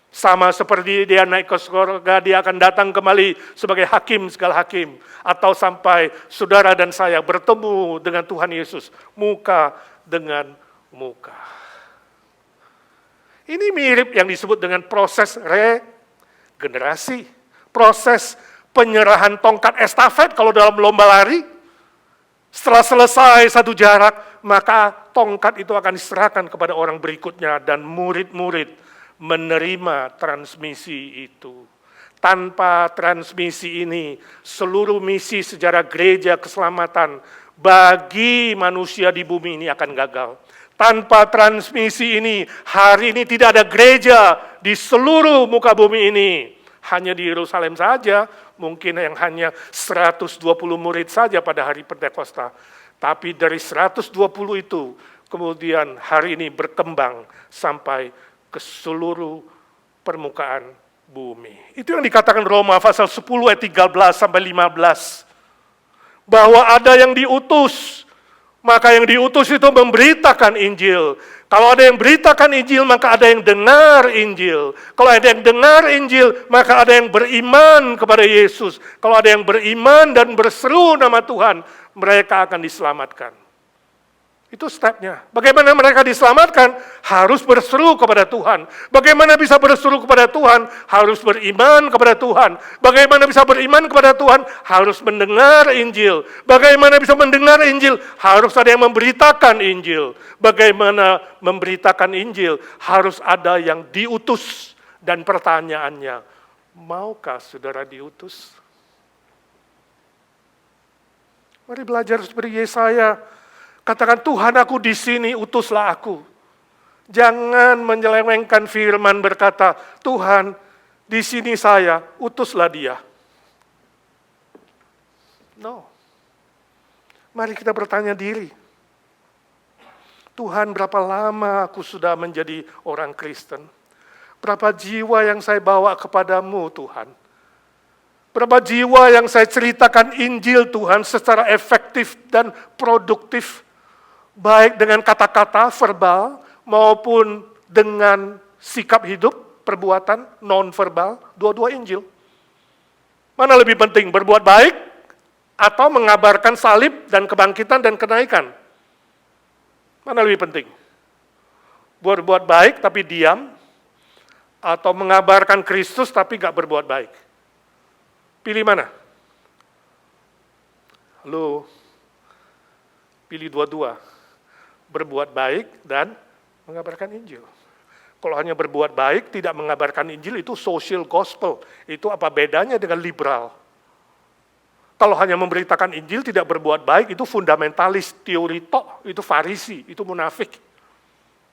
Sama seperti dia naik ke surga, dia akan datang kembali sebagai hakim segala hakim. Atau sampai saudara dan saya bertemu dengan Tuhan Yesus, muka dengan muka. Ini mirip yang disebut dengan proses regenerasi. Proses penyerahan tongkat estafet kalau dalam lomba lari. Setelah selesai satu jarak, maka tongkat itu akan diserahkan kepada orang berikutnya. Dan murid-murid menerima transmisi itu. Tanpa transmisi ini, seluruh misi sejarah gereja keselamatan bagi manusia di bumi ini akan gagal. Tanpa transmisi ini, hari ini tidak ada gereja di seluruh muka bumi ini. Hanya di Yerusalem saja, mungkin yang hanya 120 murid saja pada hari Pentakosta. Tapi dari 120 itu, kemudian hari ini berkembang sampai ke seluruh permukaan bumi. Itu yang dikatakan Roma pasal 10 ayat 13 sampai 15. Bahwa ada yang diutus, maka yang diutus itu memberitakan Injil. Kalau ada yang beritakan Injil, maka ada yang dengar Injil. Kalau ada yang dengar Injil, maka ada yang beriman kepada Yesus. Kalau ada yang beriman dan berseru nama Tuhan, mereka akan diselamatkan. Itu stepnya. Bagaimana mereka diselamatkan? Harus berseru kepada Tuhan. Bagaimana bisa berseru kepada Tuhan? Harus beriman kepada Tuhan. Bagaimana bisa beriman kepada Tuhan? Harus mendengar Injil. Bagaimana bisa mendengar Injil? Harus ada yang memberitakan Injil. Bagaimana memberitakan Injil? Harus ada yang diutus. Dan pertanyaannya, maukah saudara diutus? Mari belajar seperti Yesaya. Katakan, Tuhan aku di sini, utuslah aku. Jangan menyelewengkan firman berkata, Tuhan di sini saya, utuslah dia. No. Mari kita bertanya diri. Tuhan, berapa lama aku sudah menjadi orang Kristen? Berapa jiwa yang saya bawa kepadamu Tuhan? Berapa jiwa yang saya ceritakan Injil Tuhan secara efektif dan produktif? Baik dengan kata-kata verbal maupun dengan sikap hidup, perbuatan non-verbal, dua-dua Injil. Mana lebih penting, berbuat baik atau mengabarkan salib dan kebangkitan dan kenaikan? Mana lebih penting? Berbuat baik tapi diam, atau mengabarkan Kristus tapi gak berbuat baik? Pilih mana? Halo? Pilih dua-dua, berbuat baik dan mengabarkan Injil. Kalau hanya berbuat baik, tidak mengabarkan Injil, itu social gospel. Itu apa bedanya dengan liberal? Kalau hanya memberitakan Injil, tidak berbuat baik, itu fundamentalis, teori tok, itu farisi, itu munafik.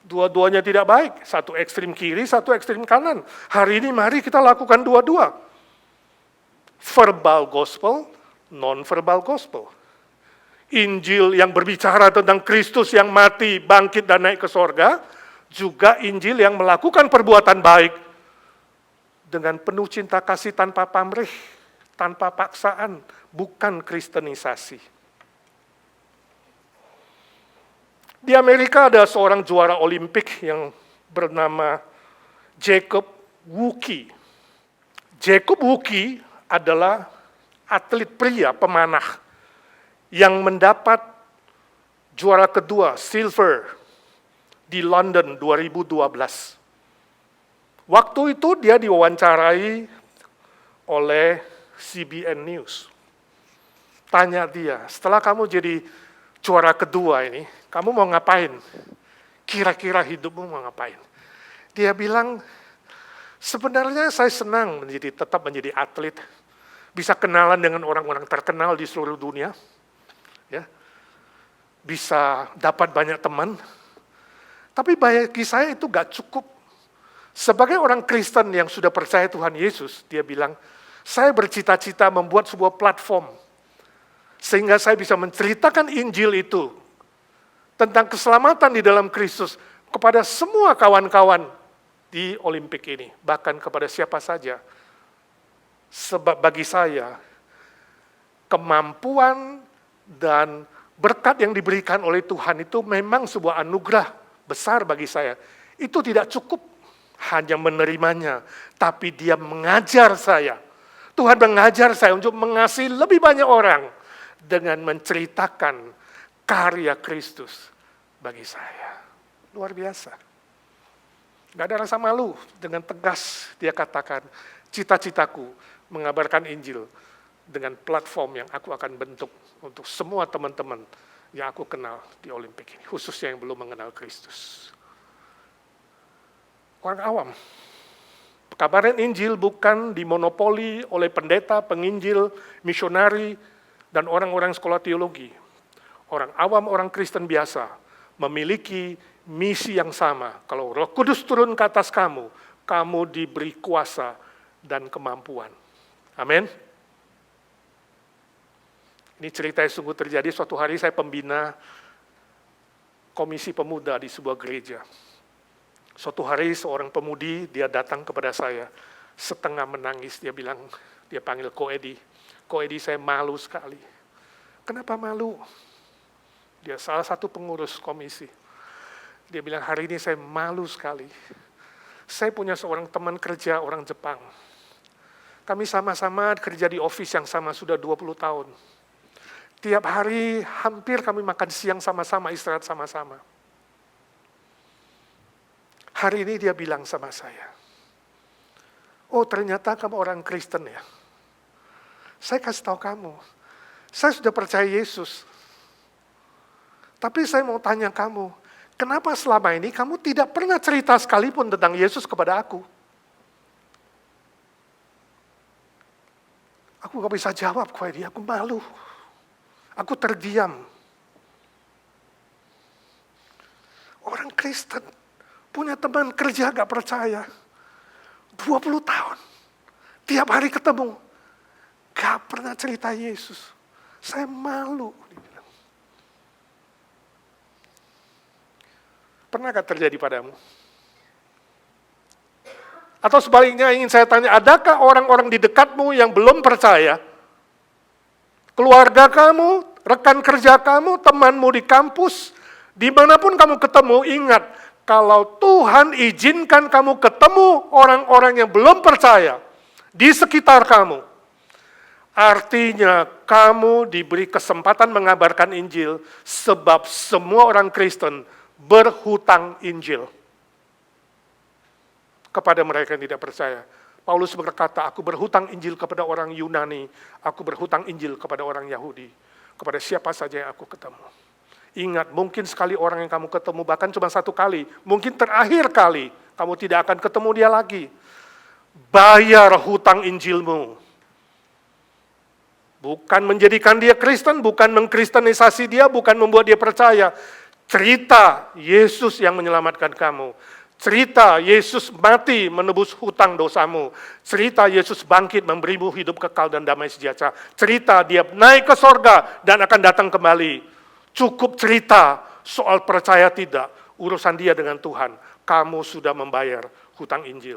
Dua-duanya tidak baik, satu ekstrim kiri, satu ekstrim kanan. Hari ini mari kita lakukan dua-dua. Verbal gospel, non-verbal gospel. Injil yang berbicara tentang Kristus yang mati, bangkit, dan naik ke sorga, juga Injil yang melakukan perbuatan baik dengan penuh cinta kasih tanpa pamrih, tanpa paksaan, bukan kristenisasi. Di Amerika ada seorang juara Olimpik yang bernama Jacob Wookie. Jacob Wookie adalah atlet pria pemanah yang mendapat juara kedua, silver, di London 2012. Waktu itu dia diwawancarai oleh CBN News. Tanya dia, setelah kamu jadi juara kedua ini, kamu mau ngapain? Kira-kira hidupmu mau ngapain? Dia bilang, sebenarnya saya senang tetap menjadi atlet, bisa kenalan dengan orang-orang terkenal di seluruh dunia, ya, bisa dapat banyak teman. Tapi bagi saya itu gak cukup. Sebagai orang Kristen yang sudah percaya Tuhan Yesus, dia bilang, saya bercita-cita membuat sebuah platform, sehingga saya bisa menceritakan Injil itu, tentang keselamatan di dalam Kristus, kepada semua kawan-kawan di Olimpik ini, bahkan kepada siapa saja. Sebab bagi saya, kemampuan dan berkat yang diberikan oleh Tuhan itu memang sebuah anugerah besar bagi saya. Itu tidak cukup hanya menerimanya, tapi dia mengajar saya. Tuhan mengajar saya untuk mengasihi lebih banyak orang dengan menceritakan karya Kristus bagi saya. Luar biasa. Gak ada rasa malu, dengan tegas dia katakan, cita-citaku mengabarkan Injil dengan platform yang aku akan bentuk untuk semua teman-teman yang aku kenal di Olimpik ini, khususnya yang belum mengenal Kristus. Orang awam. Kabaran Injil bukan dimonopoli oleh pendeta, penginjil, misionari, dan orang-orang sekolah teologi. Orang awam, orang Kristen biasa, memiliki misi yang sama. Kalau Roh Kudus turun ke atas kamu, kamu diberi kuasa dan kemampuan. Amin. Ini cerita yang sungguh terjadi. Suatu hari saya pembina komisi pemuda di sebuah gereja. Suatu hari seorang pemudi, dia datang kepada saya, setengah menangis, dia bilang, dia panggil Ko Edi. Ko Edi, saya malu sekali. Kenapa malu? Dia salah satu pengurus komisi. Dia bilang, hari ini saya malu sekali. Saya punya seorang teman kerja orang Jepang. Kami sama-sama kerja di office yang sama sudah 20 tahun. Tiap hari hampir kami makan siang sama-sama, istirahat sama-sama. Hari ini dia bilang sama saya, oh ternyata kamu orang Kristen ya. Saya kasih tahu kamu, saya sudah percaya Yesus. Tapi saya mau tanya kamu, kenapa selama ini kamu tidak pernah cerita sekalipun tentang Yesus kepada aku? Aku gak bisa jawab kepada dia, aku malu. Aku terdiam. Orang Kristen punya teman kerja gak percaya. 20 tahun. Tiap hari ketemu. Gak pernah cerita Yesus. Saya malu. Pernah gak terjadi padamu? Atau sebaliknya ingin saya tanya, adakah orang-orang di dekatmu yang belum percaya? Keluarga kamu, rekan kerja kamu, temanmu di kampus, dimanapun kamu ketemu, ingat, kalau Tuhan izinkan kamu ketemu orang-orang yang belum percaya di sekitar kamu, artinya kamu diberi kesempatan mengabarkan Injil, sebab semua orang Kristen berhutang Injil kepada mereka yang tidak percaya. Paulus berkata, aku berhutang Injil kepada orang Yunani, aku berhutang Injil kepada orang Yahudi, kepada siapa saja yang aku ketemu. Ingat, mungkin sekali orang yang kamu ketemu, bahkan cuma satu kali, mungkin terakhir kali, kamu tidak akan ketemu dia lagi. Bayar hutang Injilmu. Bukan menjadikan dia Kristen, bukan mengkristenisasi dia, bukan membuat dia percaya. Cerita Yesus yang menyelamatkan kamu. Cerita Yesus mati menebus hutang dosamu. Cerita Yesus bangkit memberimu hidup kekal dan damai sejahtera. Cerita dia naik ke sorga dan akan datang kembali. Cukup cerita soal percaya tidak. Urusan dia dengan Tuhan. Kamu sudah membayar hutang Injil.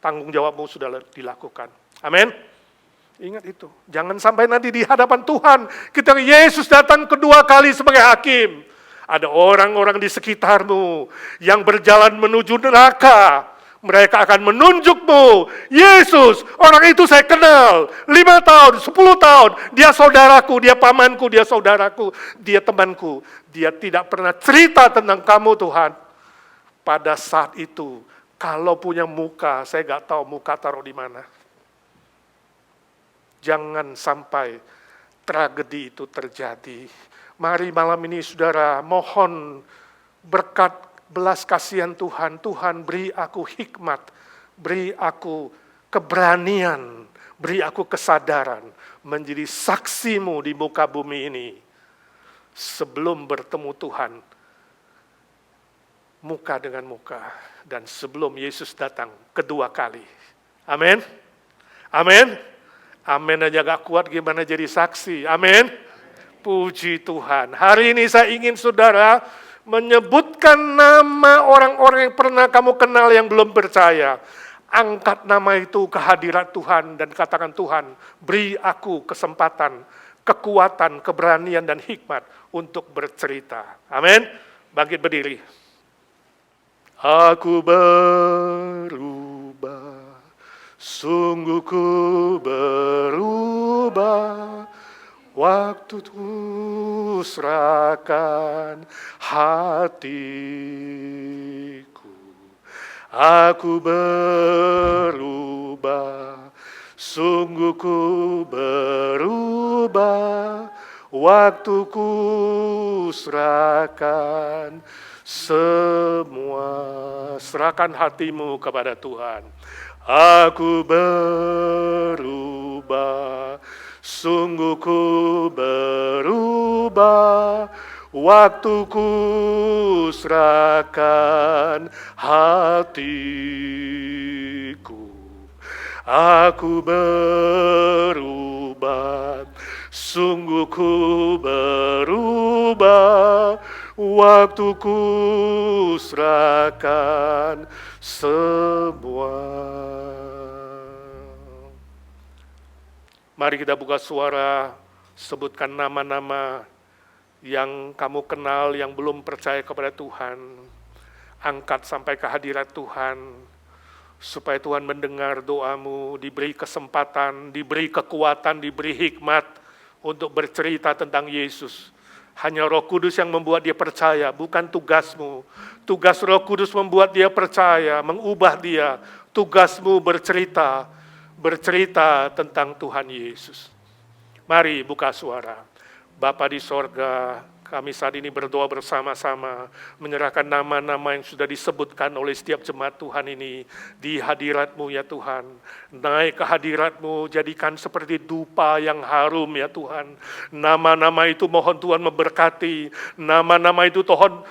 Tanggung jawabmu sudah dilakukan. Amin. Ingat itu. Jangan sampai nanti di hadapan Tuhan ketika Yesus datang kedua kali sebagai hakim. Ada orang-orang di sekitarmu yang berjalan menuju neraka. Mereka akan menunjukmu, Yesus, orang itu saya kenal. 5 tahun, 10 tahun, dia saudaraku, dia pamanku, dia saudaraku, dia temanku. Dia tidak pernah cerita tentang kamu Tuhan. Pada saat itu, kalau punya muka, saya gak tahu muka taruh di mana. Jangan sampai tragedi itu terjadi. Mari malam ini saudara, mohon berkat belas kasihan Tuhan. Tuhan beri aku hikmat, beri aku keberanian, beri aku kesadaran menjadi saksimu di muka bumi ini. Sebelum bertemu Tuhan, muka dengan muka. Dan sebelum Yesus datang kedua kali. Amin. Amin. Amin aja gak kuat gimana jadi saksi. Amin. Puji Tuhan. Hari ini saya ingin saudara menyebutkan nama orang-orang yang pernah kamu kenal yang belum percaya. Angkat nama itu ke hadirat Tuhan dan katakan, Tuhan, beri aku kesempatan, kekuatan, keberanian dan hikmat untuk bercerita. Amin. Bangkit berdiri. Aku berubah, sungguh ku berubah. Waktu ku serahkan hatiku, aku berubah, sungguh ku berubah. Waktu ku serahkan semua, serahkan hatimu kepada Tuhan. Aku berubah, sungguh ku berubah, waktu ku serahkan hatiku. Aku berubah, sungguh ku berubah, waktu ku serahkan semua. Mari kita buka suara, sebutkan nama-nama yang kamu kenal, yang belum percaya kepada Tuhan. Angkat sampai ke hadirat Tuhan, supaya Tuhan mendengar doamu, diberi kesempatan, diberi kekuatan, diberi hikmat untuk bercerita tentang Yesus. Hanya Roh Kudus yang membuat dia percaya, bukan tugasmu. Tugas Roh Kudus membuat dia percaya, mengubah dia. Tugasmu bercerita tentang Tuhan Yesus. Mari buka suara. Bapa di sorga, kami saat ini berdoa bersama-sama, menyerahkan nama-nama yang sudah disebutkan oleh setiap jemaat Tuhan ini di hadirat-Mu ya Tuhan. Naik ke hadirat-Mu, jadikan seperti dupa yang harum ya Tuhan. Nama-nama itu mohon Tuhan memberkati, nama-nama itu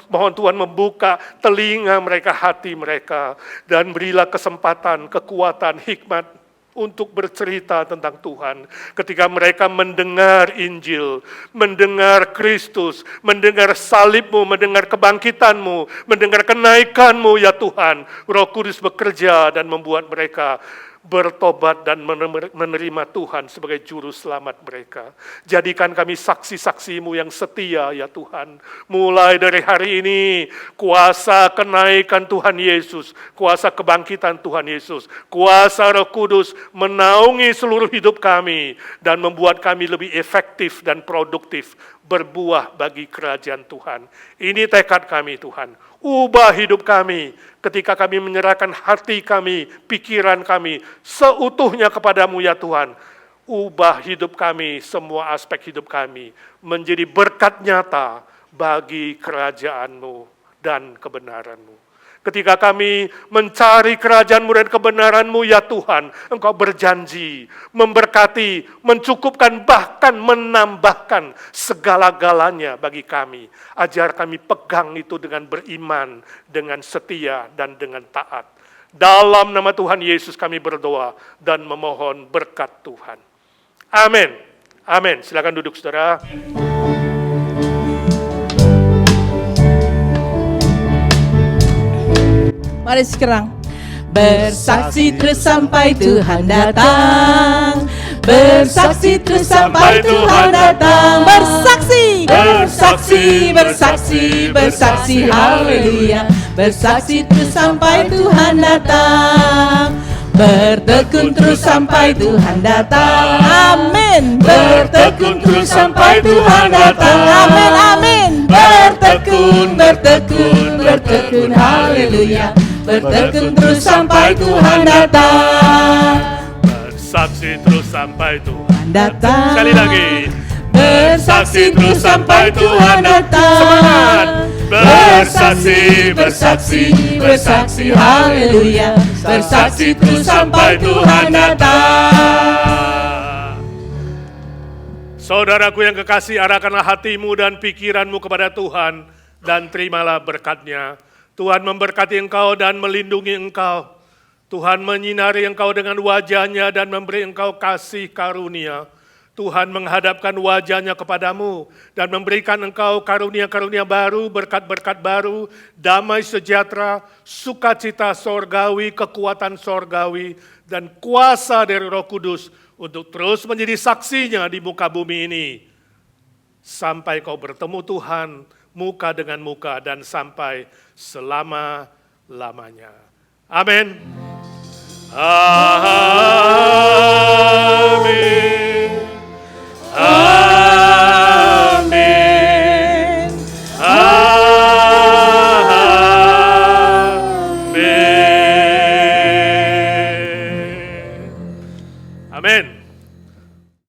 mohon Tuhan membuka telinga mereka, hati mereka, dan berilah kesempatan, kekuatan, hikmat, untuk bercerita tentang Tuhan. Ketika mereka mendengar Injil, mendengar Kristus, mendengar salib-Mu, mendengar kebangkitan-Mu, mendengar kenaikan-Mu ya Tuhan, Roh Kudus bekerja dan membuat mereka bertobat dan menerima Tuhan sebagai juru selamat mereka. Jadikan kami saksi-saksi-Mu yang setia ya Tuhan. Mulai dari hari ini, kuasa kenaikan Tuhan Yesus, kuasa kebangkitan Tuhan Yesus, kuasa Roh Kudus menaungi seluruh hidup kami dan membuat kami lebih efektif dan produktif berbuah bagi kerajaan Tuhan. Ini tekad kami Tuhan. Ubah hidup kami ketika kami menyerahkan hati kami, pikiran kami seutuhnya kepadamu ya Tuhan. Ubah hidup kami, semua aspek hidup kami menjadi berkat nyata bagi kerajaan-Mu dan kebenaran-Mu. Ketika kami mencari kerajaan-Mu dan kebenaran-Mu, ya Tuhan, Engkau berjanji, memberkati, mencukupkan, bahkan menambahkan segala-galanya bagi kami. Ajar kami pegang itu dengan beriman, dengan setia, dan dengan taat. Dalam nama Tuhan Yesus kami berdoa dan memohon berkat Tuhan. Amin. Amin. Silakan duduk, saudara. Mari sekarang. Bersaksi terus sampai Tuhan datang. Bersaksi terus sampai Tuhan datang. Bersaksi, bersaksi, bersaksi, bersaksi, haleluya. Bersaksi terus sampai Tuhan datang. Bertekun terus sampai Tuhan datang. Amin. Bertekun terus sampai Tuhan datang. Amin, amin. Bertekun, bertekun, bertekun, haleluya. Bertekun terus sampai Tuhan datang. Bersaksi terus sampai Tuhan Datang. Sekali lagi. Bersaksi terus sampai Tuhan datang. Semangat. Bersaksi, bersaksi, bersaksi, haleluya. Bersaksi terus sampai Tuhan datang. Saudaraku yang kekasih, arahkanlah hatimu dan pikiranmu kepada Tuhan dan terimalah berkat-Nya. Tuhan memberkati engkau dan melindungi engkau. Tuhan menyinari engkau dengan wajah-Nya dan memberi engkau kasih karunia. Tuhan menghadapkan wajah-Nya kepadamu dan memberikan engkau karunia-karunia baru, berkat-berkat baru, damai sejahtera, sukacita sorgawi, kekuatan sorgawi, dan kuasa dari Roh Kudus untuk terus menjadi saksinya di muka bumi ini. Sampai kau bertemu Tuhan muka dengan muka dan sampai selama-lamanya. Amin.